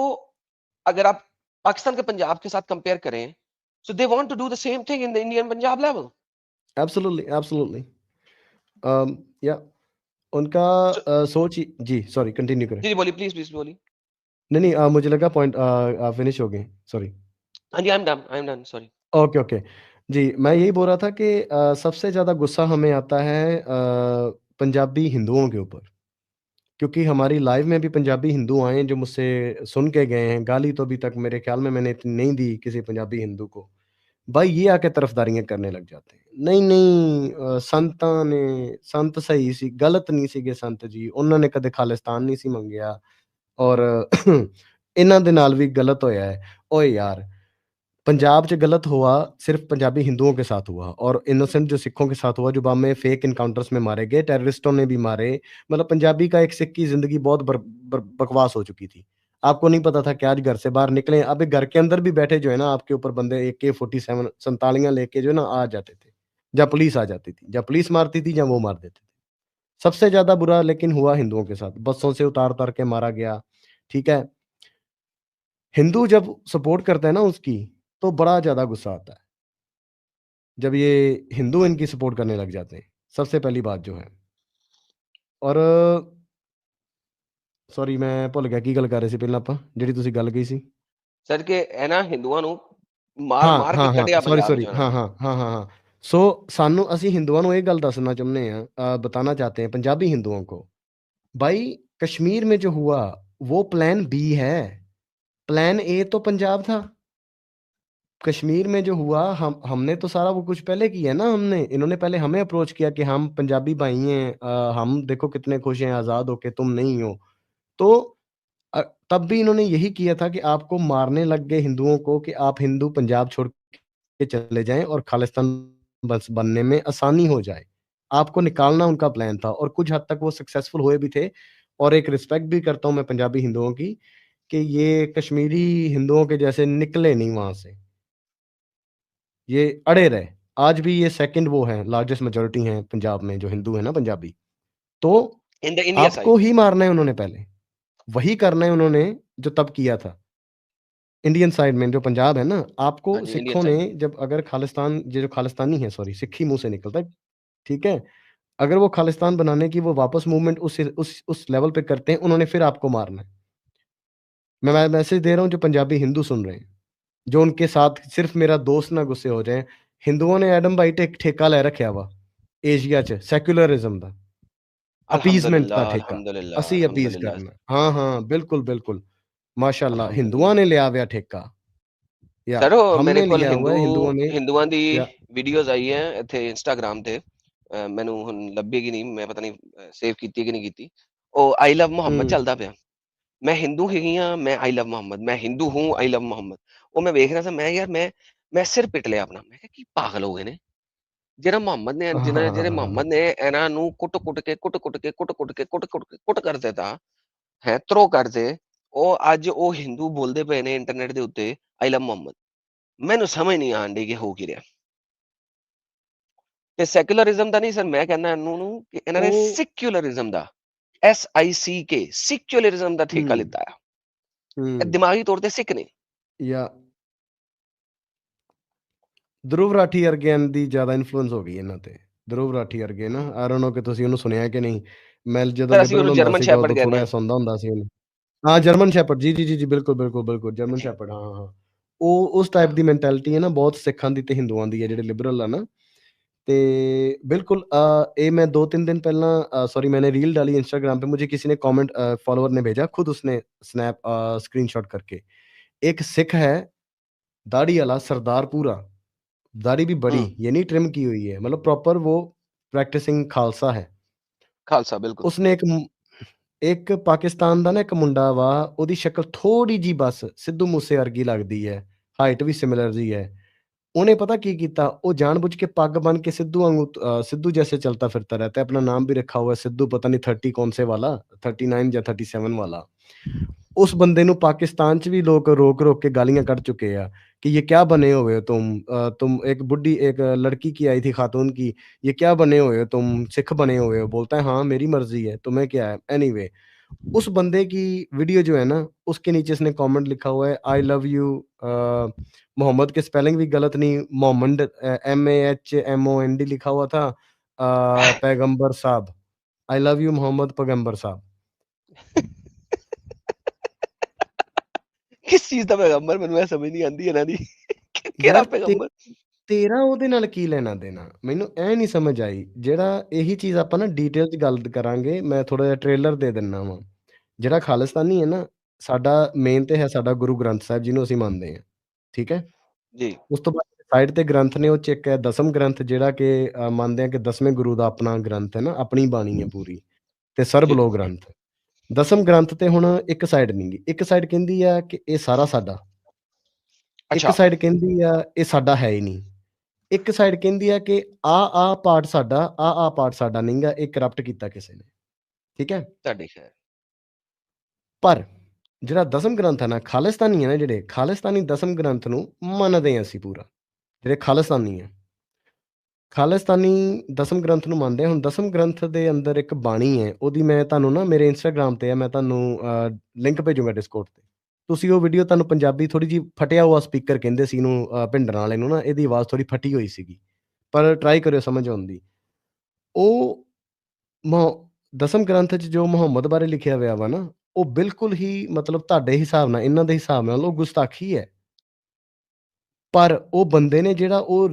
अगर आप पाकिस्तान के पंजाब के साथ कंपेयर करें so they want to do the same thing in the Indian Punjab level. Absolutely, absolutely. या उनका सो सोच ही जी, सॉरी कंटिन्यू करें। जी जी बोलिए प्लीज प्लीज बोलिए। नहीं, नहीं मुझे लगा पॉइंट फिनिश हो गए, सॉरी। हाँ जी I am done sorry. Okay, okay. जी, मैं यही बोल रहा था कि सबसे ज़्यादा गुस्सा हमें आता है पंजाबी हिंदुओं के ऊपर, क्योंकि हमारी लाइव में भी पंजाबी हिंदू आए हैं जो मुझसे सुन के गए हैं। गाली तो अभी तक मेरे ख़्याल में मैंने इतनी नहीं दी किसी पंजाबी हिंदू को। भाई ये आके तरफदारियाँ करने लग जाते हैं। नहीं, नहीं संतां ने संत सही सी, गलत नहीं ਸੀਗੇ ਸੰਤ ਜੀ, ਉਹਨਾਂ ਨੇ ਕਦੇ ਖਾਲਿਸਤਾਨ ਨਹੀਂ ਸੀ ਮੰਗਿਆ, ਔਰ ਇਹਨਾਂ ਦੇ ਨਾਲ ਵੀ ਗਲਤ ਹੋਇਆ ਹੈ। ਓਏ यार! पंजाब च गलत हुआ, सिर्फ़ पंजाबी हिंदुओं के साथ हुआ, और इनोसेंट जो सिखों के साथ हुआ, जो बाद में फेक एनकाउंटर्स में मारे गए, टेररिस्टों ने भी मारे। मतलब पंजाबी का एक सिख की ज़िंदगी बहुत बर बर बकवास हो चुकी थी। आपको नहीं पता था कि आज घर से बाहर निकले, अभी घर के अंदर भी बैठे जो है ना आपके ऊपर बंदे AK-47 47 लेके जो है ना आ जाते थे। या पुलिस आ जाती थी, या पुलिस मारती थी या वो मार देते थे। सबसे ज़्यादा बुरा लेकिन हुआ हिंदुओं के साथ, बसों से उतार-उतार के मारा गया, ठीक है? हिंदू जब सपोर्ट करते हैं ना उसकी, तो बड़ा ज़्यादा गुस्सा आता है। जब ये हिंदू इनकी सपोर्ट करने लग जाते हैं, सबसे पहली बात जो है। और सॉरी मैं भुल गया की गल कर रहे ਸੀ ਪਹਿਲਾਂ ਆਪਾਂ, ਜਿਹੜੀ ਤੁਸੀਂ ਗੱਲ ਕਹੀ ਸੀ? सर के है ना हिंदुओं ਨੂੰ हाँ, ਮਾਰ-ਮਾਰ ਕੇ हाँ, हाँ, ਕੱਢਿਆ सॉरी, ਪੰਜਾਬ सॉरी। ਵਿੱਚੋਂ ਇਹਨਾਂ हाँ, ਨੇ। हाँ, हाँ, हाँ, हाँ। सो ਸਾਨੂੰ ਅਸੀਂ ਹਿੰਦੂਆਂ ਨੂੰ ਇਹ ਗੱਲ ਦੱਸਣਾ ਚਾਹੁੰਦੇ ਹਾਂ, बताना चाहते हैं पंजाबी हिंदुओं को, भाई कश्मीर में जो हुआ, वो प्लान बी है, प्लान ए तो पंजाब था। कश्मीर में जो हुआ, हमने तो सारा वो कुछ पहले किया ना हमने, इन्होंने पहले हमें अप्रोच किया कि हम पंजाबी भाई हैं, हम देखो कितने खुश हैं आज़ाद होके, तुम नहीं हो। तो तब भी इन्होंने यही किया था कि आपको मारने लग गए हिंदुओं को, कि आप हिंदू पंजाब छोड़ के चले जाएँ और खालिस्तान बस बनने में आसानी हो जाए। आपको निकालना उनका प्लान था, और कुछ हद तक वो सक्सेसफुल हुए भी थे। और एक रिस्पेक्ट भी करता हूँ मैं पंजाबी हिंदुओं की, कि ये कश्मीरी हिंदुओं के जैसे निकले नहीं वहाँ से। ये अड़े रहे। आज भी ये सेकंड वो हैं, लार्जेस्ट मेजॉरिटी हैं पंजाब में जो हिंदू हैं ना पंजाबी। तो इन द इंडिया आपको साइड। ही मारना है उन्होंने पहले, वही करना है उन्होंने जो तब किया था। इंडियन साइड में जो पंजाब है ना, हाँ आपको जी, इंडियन सिखों ने साइड। जब अगर खालिस्तान, ये जो खालिस्तानी है, सॉरी सिख ही मुँह से निकलता है, ठीक है? अगर वो खालिस्तान बनाने की वो वापस मूवमेंट उस लेवल पे करते हैं, उन्होंने फिर आपको मारना है। मैं मैसेज दे रहा हूँ जो पंजाबी हिंदू सुन रहे हैं, जो उनके साथ सिर्फ मेरा दोस्त ना गुस्से हो जाएँ, हिंदुओं ने एडम बाई ते ठेका ले रखिया वा ਏਸ਼ੀਆ 'ਚ ਸੈਕੂਲਰਿਜ਼ਮ ਦਾ, ਅਪੀਜ਼ਮੈਂਟ ਦਾ अल्हम्दुलिल्लाह, ਠੇਕਾ, अल्हम्दुलिल्लाह, ਅਸੀਂ ਅਪੀਜ਼ अल्हम्दुलिल्लाह, ਕਰਨਾ। ਹਾਂ, ਹਾਂ, ਬਿल्कुल, बिल्कुल। माशाल्लाह हिंदुओं अल्हम्दुलिल्लाह। ने लिया हुआ ठेका या ਸਰ ਉਹ ਮੇਰੇ हमने ਕੋਲ लिया हुआ है हिंदुओं ने ਹਿੰਦੂਆਂ ਦੀ या ਵੀਡੀਓਜ਼ ਆਈ ਹੈ ਇੱਥੇ ਇੰਸਟਾਗ੍ਰਾਮ ਤੇ। ਮੈਨੂੰ ਹੁਣ ਲੱਭੇਗੀ ਨਹੀਂ, ਮੈਂ ਪਤਾ ਨਹੀਂ ਸੇਵ ਕੀਤੀ ਕਿ ਨਹੀਂ ਕੀਤੀ। ਉਹ ਆਈ ਲਵ ਮੁਹੰਮਦ हुँ, ਚੱਲਦਾ ਪਿਆ। ਮੈਂ ਹਿੰਦੂ ਹੈਗੀ ਹਾਂ, ਮੈਂ ਆਈ ਲਵ ਮੁਹੰਮਦ, ਮੈਂ ਹਿੰਦੂ ਹੂੰ, ਆਈ ਲਵ ਮੁਹੰਮਦ। ਉਹ ਮੈਂ ਵੇਖ ਰਿਹਾ ਸੀ, ਮੈਂ ਯਾਰ ਮੈਂ ਸਿਰ ਪਿੱਟ ਲਿਆ ਆਪਣਾ। ਮੈਂ ਕਿਹਾ ਕੀ ਪਾਗਲ ਹੋ ਗਏ ਨੇ। ਜਿਹੜਾ ਮੁਹੰਮਦ ਨੇ हाँ, ਜਿਹਨਾਂ हाँ, हाँ, ਜਿਹੜੇ हाँ, हाँ। ਮੁਹੰਮਦ ਨੇ ਇਹਨਾਂ ਨੂੰ ਕੁੱਟ-ਕੁੱਟ ਕੇ, ਕੁੱਟ-ਕੁੱਟ ਕੇ, ਕੁੱਟ-ਕੁੱਟ ਕੇ, ਕੁੱਟ-ਕੁੱਟ ਕੇ, ਕੁੱਟ ਕਰ ਦਿੱਤਾ, ਹੈ ਥਰੋ ਕਰਦੇ। ਉਹ ਅੱਜ ਉਹ ਹਿੰਦੂ ਬੋਲਦੇ ਪਏ ਨੇ ਇੰਟਰਨੈਟ ਦੇ ਉੱਤੇ ਆਈ ਲਵ ਮੁਹੰਮਦ। ਮੈਨੂੰ ਸਮਝ ਨਹੀਂ ਆਣ ਡਈ ਕਿ ਹੋ ਕੀ ਰਿਹਾ। ਤੇ ਸੈਕੂਲਰਿਜ਼ਮ ਦਾ ਨਹੀਂ ਸਰ, ਮੈਂ ਕਹਿੰਦਾ ਇਹਨੂੰ ਨੂੰ ਕਿ ਇਹਨਾਂ ਨੇ ਉਹ ਸਿਕੁਲਰਿਜ਼ਮ ਦਾ, SICK ਸਿਕੁਲਰਿਜ਼ਮ ਦਾ ਠੇਕਾ हुँ, ਲਿੱਤਾ ਆ। ਇਹ हुँ, ਦਿਮਾਗੀ ਤੌਰ ਤੇ ਸਿੱਖ ਨੇ। या ਧਰੁਵ ਰਾਠੀ ਵਰਗਿਆਂ ਦੀ ਜ਼ਿਆਦਾ ਇਨਫਲੂਐਂਸ ਹੋ ਗਈ ਇਹਨਾਂ ਤੇ। ਧਰੁਵ ਰਾਠੀ ਵਰਗੇ ਨਾ, ਆਈ ਡੋਂਟ ਨੋ ਕਿ ਤੁਸੀਂ ਉਹਨੂੰ ਸੁਣਿਆ ਕਿ ਨਹੀਂ। ਮੈਂ ਜਦੋਂ ਸਰ ਅਸੀਂ ਲਿਬਰਲ ਉਹਨੂੰ ਹੁੰਦਾ ਜਰਮਨ ਸੀਗਾ ਸ਼ੈਪਰਡ ਉਦੋਂ ਥੋੜ੍ਹਾ ਕਹਿੰਦੇ ਜਿਹਾ ਹਾਂ। ਸੁਣਦਾ ਹੁੰਦਾ ਸੀ ਉਹਨੂੰ। हाँ, जर्मन शेपर्ड जी, जी, जी, जी, बिल्कुल, बिल्कुल, बिल्कुल, जर्मन ਜੀ शेपर्ड हाँ, हाँ, हाँ। ਉਹ ਉਸ ਟਾਈਪ ਹਾਂ ਦੀ ਮੈਂਟੈਲਿਟੀ ਹੈ ਨਾ ਬਹੁਤ ਸਿੱਖਾਂ ਦੀ ਤੇ ਹਿੰਦੂਆਂ ਦੀ ਹੈ ਜਿਹੜੇ ਲਿਬਰਲ ਆ ਨਾ। ਤੇ बिल्कुल ये मैं 2-3 दिन पहला सॉरी मैंने रील डाली इंस्टाग्राम पे मुझे किसी ने कमेंट फॉलोवर ने भेजा खुद उसने स्नैप स्क्रीनशॉट करके। एक सिख है, दाढ़ी वाला सरदार पूरा, दाढ़ी भी बड़ी, ਹੂੰ ये नहीं ट्रिम की हुई है, मतलब प्रॉपर वो प्रैक्टिसिंग खालसा है। ਖਾਲਸਾ ਬਿਲਕੁਲ। उसने ਇੱਕ ਪਾਕਿਸਤਾਨ ਦਾ ਨਾ ਇੱਕ ਮੁੰਡਾ ਵਾ, ਉਹਦੀ ਸ਼ਕਲ ਥੋੜ੍ਹੀ ਜਿਹੀ ਬਸ ਸਿੱਧੂ ਮੂਸੇ ਵਰਗੀ ਲੱਗਦੀ ਹੈ, ਹਾਈਟ ਵੀ ਸਿਮਿਲਰ ਜਿਹੀ ਹੈ। ਉਹਨੇ ਪਤਾ ਕੀ ਕੀਤਾ, ਉਹ ਜਾਣਬੁੱਝ ਕੇ ਪੱਗ बन के सिद्धू वांगू सिद्धू जैसे चलता फिरता रहता है, अपना नाम भी रखा हुआ है सिद्धू, पता नहीं 30 कौन से वाला, 39 ਜਾਂ 37 वाला। ਉਸ ਬੰਦੇ ਨੂੰ ਪਾਕਿस्तान 'ਚ ਵੀ ਲੋਕ रोक-रोक के गालियाँ ਕੱਢ चुके ਆ कि ये क्या बने हुए हो तुम? तुम एक बुड्ढी एक लड़की की आई थी खातून की, ये क्या बने हुए हो तुम? सिख बने हुए हो? बोलता है हाँ, मेरी मर्ज़ी है, तुम्हें क्या है? एनीवे उस बंदे की वीडियो जो है ना, उसके नीचे इसने कमेंट लिखा हुआ है आई लव यू मोहम्मद के स्पेलिंग भी गलत नहीं, मोहम्मद MAHMOND लिखा हुआ था पैगंबर साहब, आई लव यू मोहम्मद पैगंबर साहब। ਕਿਸ ਚੀਜ਼ ਦਾ ਪੈਗੰਬਰ, ਮੈਨੂੰ ਇਹ ਸਮਝ ਨਹੀਂ ਆਉਂਦੀ ਇਹਨਾਂ ਦੀ। ਕਿਹੜਾ ਯਾਰ ਪੈਗੰਬਰ? ਤੇਰਾ ਉਹਦੇ ਨਾਲ ਕੀ ਲੈਣਾ ਦੇਣਾ? ਮੈਨੂੰ ਇਹ ਨਹੀਂ ਸਮਝ ਆਈ। ਜਿਹੜਾ ਇਹੀ ਚੀਜ਼ ਆਪਾਂ ਨਾ ਡਿਟੇਲ 'ਚ ਗੱਲ ਕਰਾਂਗੇ, ਮੈਂ ਥੋੜ੍ਹਾ ਜਿਹਾ ਟ੍ਰੇਲਰ ਦੇ ਦਿੰਦਾ ਵਾਂ। ਜਿਹੜਾ ਖਾਲਿਸਤਾਨੀ ਹੈ ਨਾ, ਸਾਡਾ ਮੇਨ ਤੇ ਹੈ ਸਾਡਾ ਗੁਰੂ ਗ੍ਰੰਥ ਸਾਹਿਬ ਜਿਹਨੂੰ ਅਸੀਂ ਮੰਨਦੇ ਹਾਂ, ਠੀਕ ਹੈ? ਜੀ ਉਸ ਤੋਂ ਬਾਅਦ ਸਾਈਡ ਤੇ ਗ੍ਰੰਥ ਨੇ, ਉਹ 'ਚ ਇੱਕ ਹੈ ਦਸਮ ਗ੍ਰੰਥ ਜਿਹੜਾ ਕਿ ਮੰਨਦੇ ਹਾਂ ਕਿ 10ਵੇਂ ਗੁਰੂ ਦਾ ਆਪਣਾ ਗ੍ਰੰਥ ਹੈ ਨਾ, ਆਪਣੀ ਬਾਣੀ ਹੈ ਪੂਰੀ ਤੇ ਜੀ ਸਰਬਲੋਹ ਗ੍ਰੰਥ। ਦਸਮ ਗ੍ਰੰਥ ਤੇ ਹੁਣ ਇੱਕ ਸਾਈਡ ਨਹੀਂ ਗੀ, ਇੱਕ ਸਾਈਡ ਕਹਿੰਦੀ ਆ ਕਿ ਇਹ ਸਾਰਾ ਸਾਡਾ, ਇੱਕ ਅੱਛਾ ਸਾਈਡ ਕਹਿੰਦੀ ਆ ਇਹ ਸਾਡਾ ਹੈ ਹੀ ਨਹੀਂ, ਇੱਕ ਸਾਈਡ ਕਹਿੰਦੀ ਆ ਕਿ ਆਹ ਪਾਰਟ ਸਾਡਾ, ਆਹ ਪਾਰਟ ਸਾਡਾ ਨਹੀਂ ਗਾ, ਇਹ ਕਰਪਟ ਕੀਤਾ ਕਿਸੇ ਨੇ, ਠੀਕ ਹੈ? ਤੁਹਾਡੀ ਖੈਰ। ਪਰ ਜਿਹੜਾ ਦਸਮ ਗ੍ਰੰਥ ਹੈ ਨਾ, ਖਾਲਿਸਤਾਨੀ ਹੈ ਨਾ ਜਿਹੜੇ, ਖਾਲਿਸਤਾਨੀ ਦਸਮ ਗ੍ਰੰਥ ਨੂੰ ਮੰਨਦੇ ਹਾਂ ਅਸੀਂ ਪੂਰਾ, ਜਿਹੜੇ ਖਾਲਿਸਤਾਨੀ ਆ। ਖਾਲਿਸਤਾਨੀ ਦਸਮ ਗ੍ਰੰਥ ਨੂੰ ਮੰਨਦੇ ਆ। ਹੁਣ ਦਸਮ ਗ੍ਰੰਥ ਦੇ ਅੰਦਰ ਇੱਕ ਬਾਣੀ ਹੈ, ਉਹਦੀ ਮੈਂ ਤੁਹਾਨੂੰ ਨਾ ਮੇਰੇ ਇੰਸਟਾਗ੍ਰਾਮ ਤੇ ਆ, ਮੈਂ ਤੁਹਾਨੂੰ ਲਿੰਕ ਭੇਜੂੰਗਾ ਡਿਸਕੋਰਡ ਤੇ। ਤੁਸੀਂ ਉਹ ਵੀਡੀਓ ਤੁਹਾਨੂੰ ਪੰਜਾਬੀ ਥੋੜ੍ਹੀ ਜਿਹੀ ਫਟਿਆ ਹੋਇਆ ਸਪੀਕਰ ਕਹਿੰਦੇ ਸੀ ਇਹਨੂੰ ਭਿੰਡਰਾਂ ਵਾਲੇ ਨੂੰ ਨਾ, ਇਹਦੀ ਆਵਾਜ਼ ਥੋੜ੍ਹੀ ਫਟੀ ਹੋਈ ਸੀਗੀ, ਪਰ ਟਰਾਈ ਕਰਿਓ ਸਮਝ ਆਉਣ ਦੀ। ਉਹ ਮੁਹ ਦਸਮ ਗ੍ਰੰਥ 'ਚ ਜੋ ਮੁਹੰਮਦ ਬਾਰੇ ਲਿਖਿਆ ਹੋਇਆ ਵਾ ਨਾ, ਉਹ ਬਿਲਕੁਲ ਹੀ ਮਤਲਬ ਤੁਹਾਡੇ ਹਿਸਾਬ ਨਾਲ, ਇਹਨਾਂ ਦੇ ਹਿਸਾਬ ਨਾਲ ਉਹ ਗੁਸਤਾਖੀ ਹੈ। ਪਰ ਉਹ ਬੰਦੇ ਨੇ ਜਿਹੜਾ ਉਹ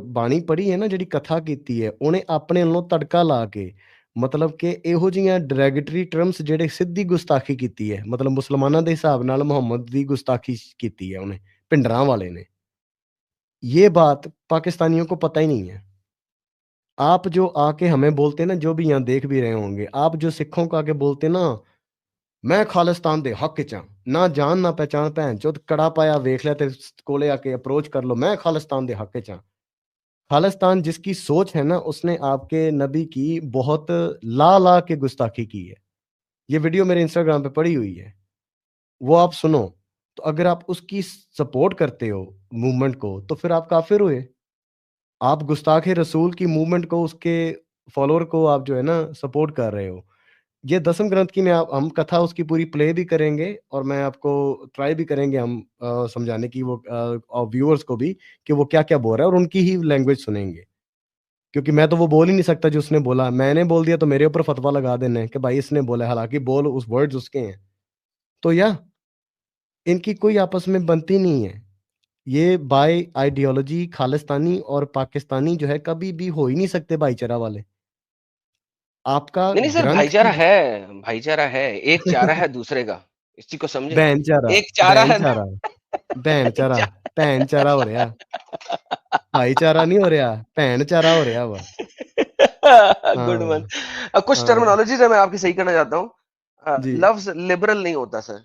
ਬਾਣੀ ਪੜ੍ਹੀ ਹੈ ਨਾ, ਜਿਹੜੀ ਕਥਾ ਕੀਤੀ ਹੈ, ਉਹਨੇ ਆਪਣੇ ਵੱਲੋਂ ਤੜਕਾ ਲਾ ਕੇ ਮਤਲਬ ਕਿ ਇਹੋ ਜਿਹੀਆਂ ਡਰੈਗੇਟਰੀ ਟਰਮਸ ਜਿਹੜੇ ਸਿੱਧੀ ਗੁਸਤਾਖੀ ਕੀਤੀ ਹੈ, ਮਤਲਬ ਮੁਸਲਮਾਨਾਂ ਦੇ ਹਿਸਾਬ ਨਾਲ ਮੁਹੰਮਦ ਦੀ ਗੁਸਤਾਖੀ ਕੀਤੀ ਹੈ ਉਹਨੇ, ਭਿੰਡਰਾਂ ਵਾਲੇ ਨੇ। ये बात पाकिस्तानियों को पता ही नहीं है। आप जो आके हमें बोलते हैं ना, जो भी यहाँ देख भी रहे होंगे, आप जो सिखों को आके बोलते हैं ना, मैं खालिस्तान दे हक च हाँ, ना जान ना पहचान, भैन चोद कड़ा पाया वेख लिया ते कोले आके अप्रोच कर लो, मैं खालिस्तान दे हक च हाँ। खालिस्तान जिसकी सोच है ना, उसने आपके नबी की बहुत ला के गुस्ताखी की है। ये वीडियो मेरे इंस्टाग्राम पे पड़ी हुई है, वो आप सुनो। तो अगर आप उसकी सपोर्ट करते हो मूवमेंट को, तो फिर आप काफिर हुए। आप गुस्ताखे रसूल की मूवमेंट को, उसके फॉलोअर को आप जो है ना सपोर्ट कर रहे हो। ये दसम ग्रंथ की मैं आप हम कथा उसकी पूरी प्ले भी करेंगे और मैं आपको ट्राई भी करेंगे हम समझाने की वो व्यूअर्स को भी कि वो क्या-क्या बोल रहा है और उनकी ही लैंग्वेज सुनेंगे। क्योंकि मैं तो वो बोल ही नहीं सकता जो उसने बोला, मैंने बोल दिया तो मेरे ऊपर फतवा लगा देना है कि भाई इसने बोला है, हालाँकि बोल उस वर्ड्स उसके हैं। तो या इनकी कोई आपस में बनती नहीं है। ये बाय आइडियोलॉजी खालिस्तानी और पाकिस्तानी जो है कभी भी हो ही नहीं सकते भाईचारा वाले। आपका नहीं, नहीं सर, ग्रंथ की भाईचारा है, एक चारा है दूसरे का, इस चीज़ को समझें। भैनचारा, एक चारा है ना। भैनचारा, एक भैनचारा, चा भैनचारा हो रहा, भाईचारा नहीं हो रहा, भैनचारा हो रहा वा। Good one. हाँ, कुछ हाँ, टर्मिनोलॉजीज़ है, मैं आपकी सही करना चाहता हूँ। जी। लफ्ज़ लिबरल नहीं होता सर,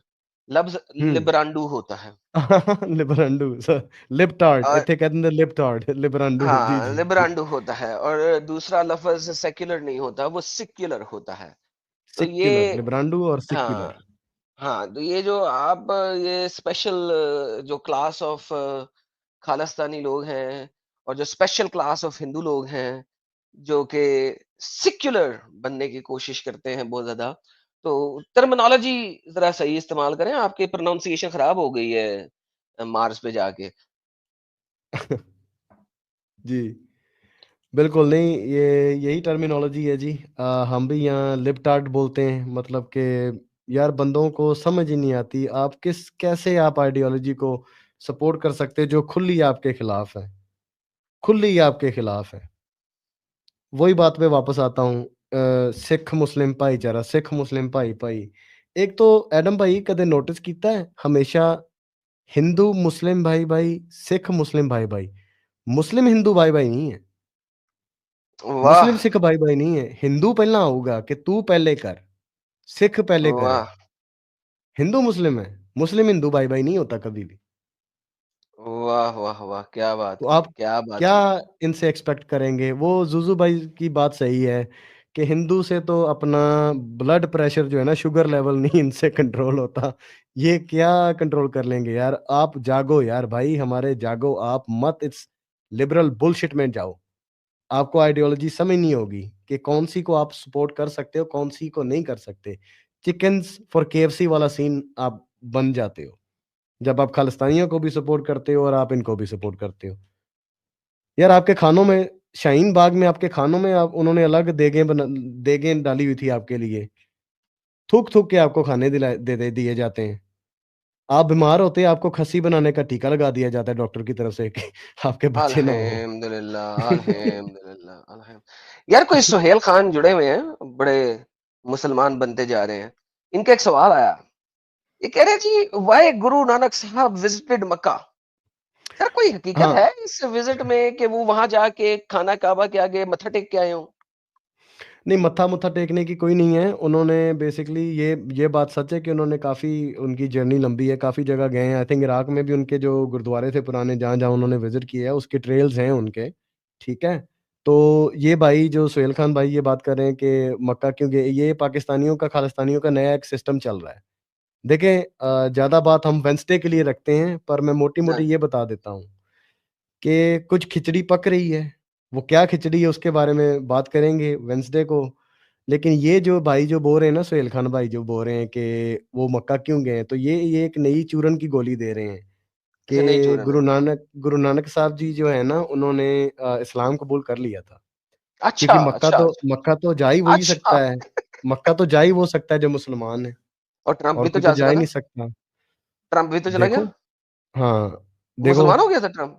लफ्ज़ हुँ। लिबरांडू होता है। लिबरंडू लिपटार्ड और इत्थे कहते हैं लिपटार्ड लिबरंडू जी, हाँ, जी, जी। लिबरांडू होता है, और दूसरा लफ्ज़ सेक्युलर नहीं होता, वो सिक्युलर होता है। तो सिक्युलर, ये लिबरांडू और हाँ, सिक्युलर। हाँ, तो ये जो आप ये स्पेशल जो क्लास ऑफ खालिस्तानी लोग हैं, और जो स्पेशल क्लास ऑफ हिंदू लोग हैं, जो कि सेक्युलर बनने की कोशिश करते हैं बहुत ज़्यादा, तो टर्मिनोलॉजी ज़रा सही इस्तेमाल करें, आपकी प्रोनंसिएशन खराब हो गई है मार्स पे जाके। जी। बिल्कुल नहीं, ये यही टर्मिनोलॉजी है जी। हम भी यहाँ लिपटार्ड बोलते हैं, मतलब कि यार बंदों को समझ ही नहीं आती, आप कैसे आप आइडियोलॉजी को सपोर्ट कर सकते हैं जो खुली आपके खिलाफ है, खुली आपके खिलाफ है। वही बात पे वापस आता हूँ, सिख मुस्लिम भाईचारा, सिख मुस्लिम भाई एक तो एडम भाई कदे नोटिस कीता है हमेशा हिंदू मुस्लिम भाई सिख मुस्लिम भाई मुस्लिम हिंदू भाई नहीं है, मुस्लिम वाह! सिख भाई नहीं है। हिंदू पहला आऊगा कि तू पहले कर, सिख पहले करे, वाह! हिंदू मुस्लिम है, मुस्लिम हिंदू भाई नहीं होता कभी भी। वाह, वाह, वाह! क्या तो बात की, आप क्या बात क्या की। इनसे एक्सपेक्ट करेंगे? वो ज़ुज़ु भाई की बात सही है कि हिंदू से तो अपना ब्लड प्रेशर जो है ना, शुगर लेवल नहीं इनसे कंट्रोल होता। ये क्या कंट्रोल कर लेंगे यार? आप जागो यार भाई हमारे, जागो आप, मत इस लिबरल बुलशिट में जाओ। आपको आइडियोलॉजी समझ नहीं होगी कि कौन-सी को आप सपोर्ट कर सकते हो, कौन-सी को नहीं कर सकते। चिकन्स फॉर केएफसी वाला सीन आप बन जाते हो, जब आप खालिस्तानियों को भी सपोर्ट करते हो और आप इनको भी सपोर्ट करते हो। यार आपके खानों में, शाहीन बाग में आपके खानों में आप उन्होंने अलग देगें डाली हुई थी आपके लिए। थूक-थूक के आपको खाने दिलाए दे दे दिए जाते हैं। आप बीमार होते हैं, आपको खस्सी बनाने का टीका लगा दिया जाता है डॉक्टर की तरफ से कि आपके बच्चे ना हो। अल्हम्दुलिल्लाह, अल्हम्दुलिल्लाह, यार कोई सुहेल खान जुड़े हुए हैं, बड़े मुसलमान बनते जा रहे हैं। इनका एक सवाल आया, ये कह रहे हैं जी, व्हाई गुरु नानक साहब विजिटेड मक्का? सर कोई हकीकत हाँ, है इस विजिट में कि वो वहाँ जाके खाना काबा के आगे मत्था टेक के आए हों? नहीं मत्था-मुत्था टेकने की कोई नहीं है। उन्होंने बेसिकली ये बात सच है कि उन्होंने काफ़ी, उनकी जर्नी लंबी है, काफ़ी जगह गए हैं। आई थिंक इराक में भी उनके जो गुरुद्वारे थे पुराने, जहाँ-जहाँ उन्होंने विज़िट किया है, उसके ट्रेल्स हैं उनके, ठीक है? तो ये भाई जो सुहेल खान भाई ये बात कर रहे हैं कि मक्का क्यों गए, ये पाकिस्तानियों का, खालिस्तानियों का नया एक सिस्टम चल रहा है। देखें ज़्यादा बात हम वेडनेसडे के लिए रखते हैं, पर मैं मोटी-मोटी हाँ, ये बता देता हूँ कि कुछ खिचड़ी पक रही है। वो क्या खिचड़ी है उसके बारे में बात करेंगे वेडनेसडे को। लेकिन ये जो भाई जो बोल रहे हैं ना, सुहेल खान भाई जो बोल रहे हैं कि वो मक्का क्यों गए हैं, तो ये एक नई चूरन की गोली दे रहे हैं इसे नहीं कि चूरन है। गुरु नानक साहब जी जो है ना, उन्होंने इस्लाम कबूल कर लिया था। अच्छा, क्योंकि अच्छा, अच्छा, मक्का तो जा ही वही अच्छा। सकता है। मक्का तो जा ही वो सकता है जो मुसलमान है, और ट्रम्प और भी तो कोई तो जा जा चुका ही था। नहीं सकता। ट्रम्प भी तो चला देखो, गया। हाँ, वो देखो, मुसलमान हो गया था ट्रम्प।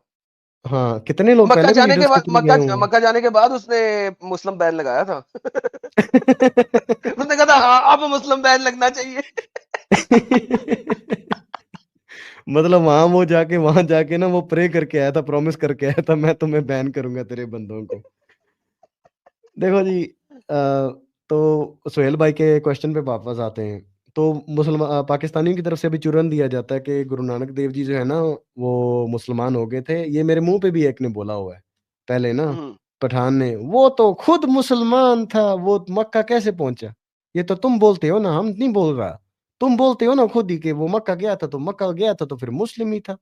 हाँ, कितने लोग पहले भी लीडर्स कितने गए हुए हैं। मक्का जाने के बाद उसने मुस्लिम बैन लगाया था। उसने कहा था हाँ, अब मुस्लिम बैन लगना चाहिए। मतलब वहां जाके ना वो प्रे करके आया था, प्रॉमिस करके आया था, मैं तुम्हें बैन करूंगा तेरे बंदों को। देखो जी, तो सुहेल भाई के क्वेश्चन पे वापस आते हैं। तो पाकिस्तानियों की तरफ से भी चुरन दिया जाता है कि गुरु नानक देव जी जो है ना, वो मुसलमान हो गए थे। ये मेरे मुंह पे भी एक ने बोला हुआ है पहले ना, हुँ, पठान ने, वो तो खुद मुसलमान था, वो मक्का कैसे पहुंचा? ये तो तुम बोलते हो ना, हम नहीं बोल रहा। तुम बोलते हो ना खुद ही कि वो मक्का गया था, तो मक्का गया था तो फिर मुस्लिम ही था।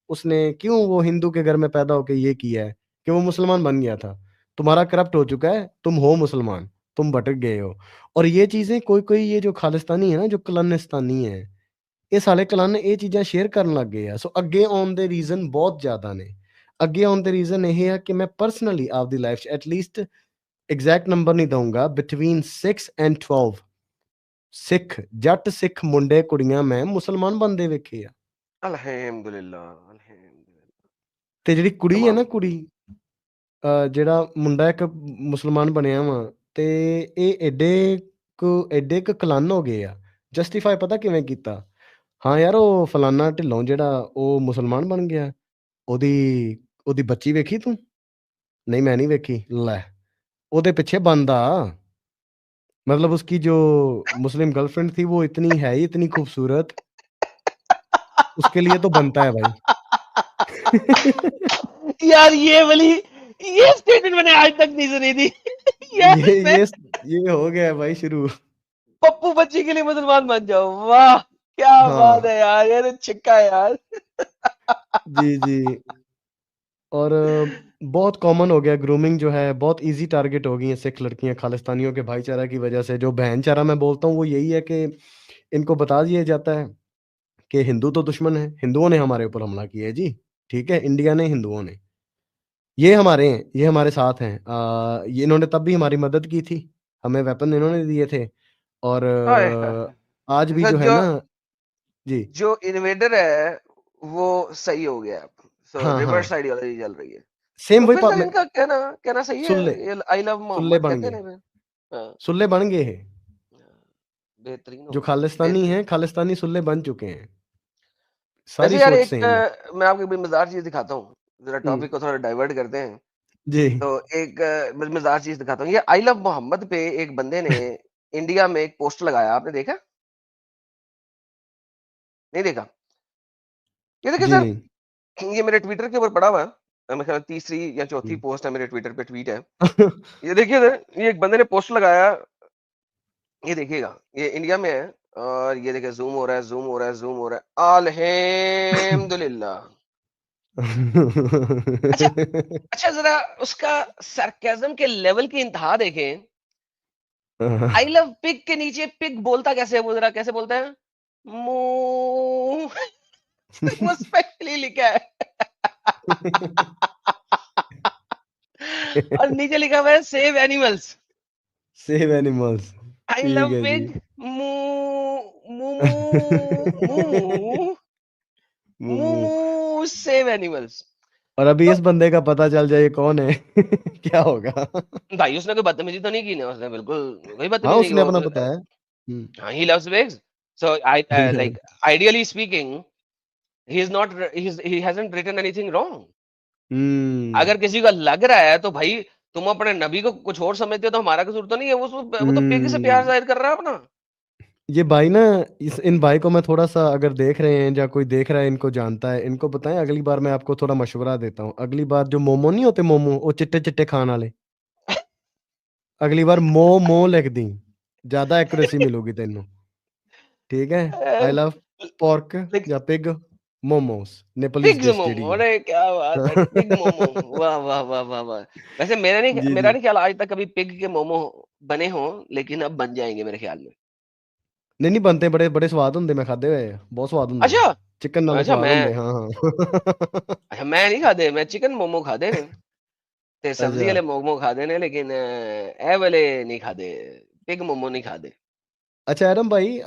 उसने क्यों वो हिंदू के घर में पैदा होके ये किया है कि वो मुसलमान बन गया था। तुम्हारा करप्ट हो चुका है, तुम हो मुसलमान, तुम भटक गए हो। और ये चीज़ें कोई-कोई ये जो खालिस्तानी है ना, जो कलानिस्तानी है, ये साले कलान ये चीज़ां शेयर करन लग गए आ। सो अगे आउण दे रीज़न बहुत ज़्यादा ने। ਅੱਗੇ ਆਉਣ ਦੇ ਰੀਜ਼ਨ ਇਹ ਆ ਕਿ ਮੈਂ ਪਰਸਨਲੀ ਆਪਦੀ ਲਾਈਫ 'ਚ ਐਟਲੀਸਟ ਐਗਜ਼ੈਕਟ ਨੰਬਰ ਨਹੀਂ ਦਊਂਗਾ, ਬਿਟਵੀਨ 6 ਐਂਡ 12 ਸਿੱਖ, ਜੱਟ ਸਿੱਖ ਮੁੰਡੇ ਕੁੜੀਆਂ ਮੈਂ ਮੁਸਲਮਾਨ ਬੰਦੇ ਵੇਖੇ ਆ। अल्हम्दुलिल्लाह, अल्हम्दुलिल्लाह। ਤੇ ਜਿਹੜੀ ਕੁੜੀ ਹੈ ਨਾ, तमाम। ਕੁੜੀ ਜਿਹੜਾ ਮੁੰਡਾ ਇੱਕ ਮੁਸਲਮਾਨ ਬਣਿਆ ਵਾ, ਤੇ ਇਹ ਐਡੇ ਕੁ ਕਲਨ ਹੋ ਗਏ ਆ। ਜਸਟੀਫਾਈ ਪਤਾ ਕਿਵੇਂ ਕੀਤਾ? ਹਾਂ ਯਾਰ, ਉਹ ਫਲਾਨਾ ਢਿੱਲੋਂ ਜਿਹੜਾ ਉਹ ਮੁਸਲਮਾਨ ਬਣ ਗਿਆ, ਉਹਦੀ ਉਹਦੀ ਬੱਚੀ ਵੇਖੀ ਤੂੰ? ਨਹੀਂ ਮੈਂ ਨਹੀਂ ਵੇਖੀ। ਲੈ, ਉਹਦੇ ਪਿੱਛੇ ਬੰਦਾ, मतलब उसकी जो मुस्लिम गर्लफ्रेंड थी वो इतनी है ही इतनी खूबसूरत, उसके लिए तो बनता है भाई। यार ये स्टेटमेंट मैंने आज तक नहीं सुनी थी। यार ये मैं ये ये हो गया है भाई शुरू। पप्पू बच्ची के लिए मुसलमान बन जाओ, वाह क्या बात हाँ, है यार, ये तो छिक्का है यार। जी, जी। और बहुत कॉमन हो गया ग्रूमिंग जो है, बहुत ईज़ी टारगेट हो गई हैं सिख लड़कियाँ खालिस्तानियों के भाईचारा की वजह से। जो बहनचारा मैं बोलता हूँ वो यही है कि इनको बता दिया जाता है कि हिंदू तो दुश्मन है, हिंदुओं ने हमारे ऊपर हमला किया है जी, ठीक है? इंडिया ने, हिंदुओं ने। ये हमारे हैं, ये हमारे साथ हैं। ये इन्होंने तब भी हमारी मदद की थी, हमें वेपन इन्होंने दिए थे और हाय हाय हाय। आज भी सर जो है जो ना। जी। जो इन्वेडर है वो सही हो गया, सो हाँ, रिवर्स हाँ। आइडियोलॉजी चल रही है। सेम तो वही फिर पा सर मैं इनका कहना कहना सही है, सुल्ले ये आई लव सुल्ले मोहम्मद बन कहते गए, हैं ना। हाँ, सुल्ले बन गए हैं। बेहतरीन हो जो गया, खालिस्तानी बेहतरीन। हैं, खालिस्तानी सुल्ले बन चुके हैं। वैसे सारी यार सोच एक सेम है। मैं आपको एक मजेदार चीज दिखाता हूँ, जरा हुँ, टॉपिक को थोड़ा डाइवर्ट करते हैं। जी। तो एक मजेदार चीज दिखाता हूँ, ये आई लव मोहम्मद पे एक बंदे ने इंडिया में एक पोस्ट लगाया, आपने देखा? नहीं देखा? ये देखिए जी, सर, नहीं। ये मेरे ट्विटर के ऊपर पड़ा हुआ है। मेरे ख्याल तीसरी या चौथी हुँ। पोस्ट है, मेरे ट्विटर पे ट्वीट है। ये देखिए सर, ये एक बंदे ने पोस्ट लगाया, ये देखिएगा, ये इंडिया में है और ये देखिए ज़ूम हो रहा है, ज़ूम हो रहा है, ज़ूम हो रहा है। अल्हम्दुलिल्लाह। अच्छा, अच्छा ज़रा उसका सरकाज़्म के लेवल की इंतहा देखें। आई लव पिग के नीचे पिग बोलता कैसे है वो, ज़रा कैसे बोलता है? मूँ। वो स्पेशली लिखा है। और नीचे लिखा हुआ है सेव एनिमल्स। सेव एनिमल्स, आई ठीक लव है जी। पिग, मूँ, मूँ, मूँ, मुमु। मूँ, सेव एनिमल्स। और अभी तो इस बंदे का पता चल जाए ये कौन है, क्या होगा? भाई उसने कोई बदतमीजी तो नहीं की ना, उसने बिल्कुल कोई हाँ, बदतमीजी नहीं की उसने वो। अपना बताया। हुँ। हाँ, he loves pigs. So I like ideally speaking, he hasn't written anything wrong. हुँ, अगर किसी को लग रहा है तो भाई तुम अपने नबी को कुछ और समझते हो तो हमारा कसूर तो नहीं है, वो तो पिग से प्यार हुँ। जाहिर कर रहा है अपना। ये भाई ना, इस इन भाई को मैं थोड़ा-सा अगर देख रहे हैं या कोई देख रहा है इनको जानता है, इनको बताएँ अगली बार मैं आपको थोड़ा मशवरा देता हूँ। अगली बार जो मोमो नहीं होते मोमो, वो चिट्टे-चिट्टे खान वाले, अगली बार मो लिख दी, ज़्यादा एक्यूरेसी मिलूगी तेनू, ठीक है? आई लव पोर्क लाइक या pig momos, Napolis pigs dish momo, जेह्ड़ी है। अरे क्या बात है, पिग मोमो। वाह वाह वाह वाह वाह। वैसे जी, मेरा जी। नहीं ख्याल आज तक कभी पिग के मोमो बने हों, लेकिन अब बन जाएंगे मेरे ख्याल में। नहीं, नहीं बनते, बड़े बड़े स्वाद होंदे, मैं खाधे होए आ, बहुत स्वाद होंदे अच्छा, आ। चिकन नालों अच्छा स्वाद होंदे, हाँ, हाँ। अच्छा मैं नहीं खाते, मैं चिकन मोमो खाते ने ते सब्जी अच्छा। वाले मोमो खाते ने, लेकिन ए वाले नहीं खाते, पिग मोमो नहीं खाते। अच्छा एडम भाई,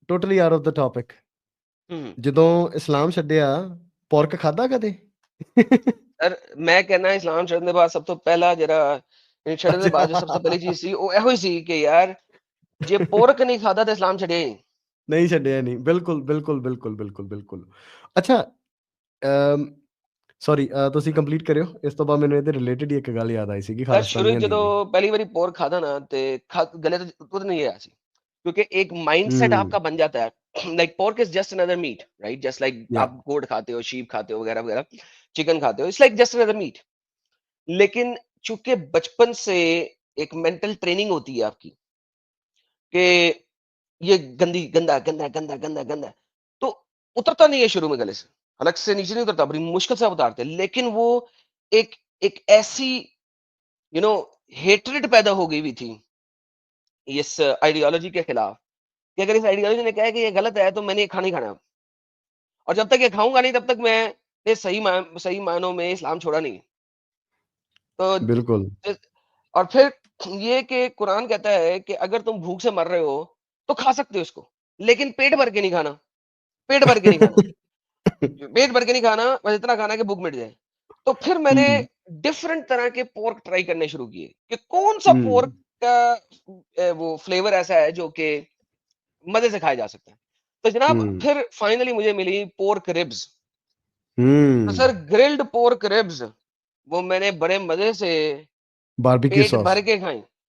totally out of the topic, hmm. ਜਦੋਂ ਇਸਲਾਮ ਛੱਡਿਆ, ਪੋਰਕ ਖਾਧਾ ਕਦੇ? सर मैं कहना इस्लाम छड़न के बाद सब तो पहला जरा छड़न के बाद जो सबसे पहली अच्छा। चीज सी वो ਇਹੋ ਹੀ ਸੀ कि यार जे पोरक नहीं खाता तो इस्लाम छड़िया ही नहीं। ਨਹੀਂ ਛੱਡਿਆ ਨਹੀਂ, ਬਿਲਕੁਲ, ਬਿਲਕੁਲ, ਬਿਲਕੁਲ, ਬਿਲਕੁਲ, ਬਿਲਕੁਲ। ਅੱਛਾ, ਸੌਰੀ, ਤੁਸੀਂ ਕੰਪਲੀਟ ਕਰਿਓ, ਇਸ ਤੋਂ ਬਾਅਦ ਮੈਨੂੰ ਇਹਦੇ ਰਿਲੇਟਡ ਹੀ ਇੱਕ ਗੱਲ ਯਾਦ ਆਈ ਸੀਗੀ सर शुरू ਖਾਲਿਸਤਾਨੀਆਂ ਦੀ ਜਦੋਂ ਵੀ। पहली बारी पोरक खाता ना ते गले तो उतर नहीं गया सी, क्योंकि एक माइंडसेट हुँ, आपका बन जाता है। Like pork is just another meat, right? Just like या आप गोट खाते हो, शीप खाते हो, वगैरह वगैरह, चिकन खाते हो, it's like just another meat. लेकिन चूंकि बचपन से एक मेंटल ट्रेनिंग होती है आपकी कि ये गंदी गंदा गंदा गंदा गंदा गंदा, तो उतरता नहीं है शुरू में गले से, हलक से नीचे नहीं उतरता, बड़ी मुश्किल से आप उतारते हैं। लेकिन वो एक एक ऐसी यू नो हेट्रेड पैदा हो गई हुई थी इस आइडियोलॉजी के खिलाफ कि अगर इस आइडियोलॉजी ने कहा है कि ये गलत है तो मैंने ये खाना ही खाना है। और जब तक ये खाऊंगा नहीं तब तक मैं ये सही मायनों में इस्लाम छोड़ा नहीं है। तो बिल्कुल। जिस और फिर ये कि कुरान कहता है कि अगर तुम भूख से मर रहे हो, तो खा सकते हो इसको, लेकिन पेट भर के नहीं खाना, पेट भर के नहीं खाना। पेट भर के नहीं खाना, बस इतना खाना कि भूख मिट जाए। तो फिर मैंने हुँ, डिफरेंट तरह के पोर्क ट्राई करने शुरू किए कि कौन-सा पोर्क हुँ, का वो फ्लेवर ऐसा है जो कि मज़े से खाया जा सकता है। तो जनाब हुँ, फिर फाइनली मुझे मिली पोर्क रिब्स। तो हुँ। सर ग्रिल्ड पोर्क रिब्स वो मैंने बड़े मज़े से बारबेक्यू पेट सॉस। भर के खाई।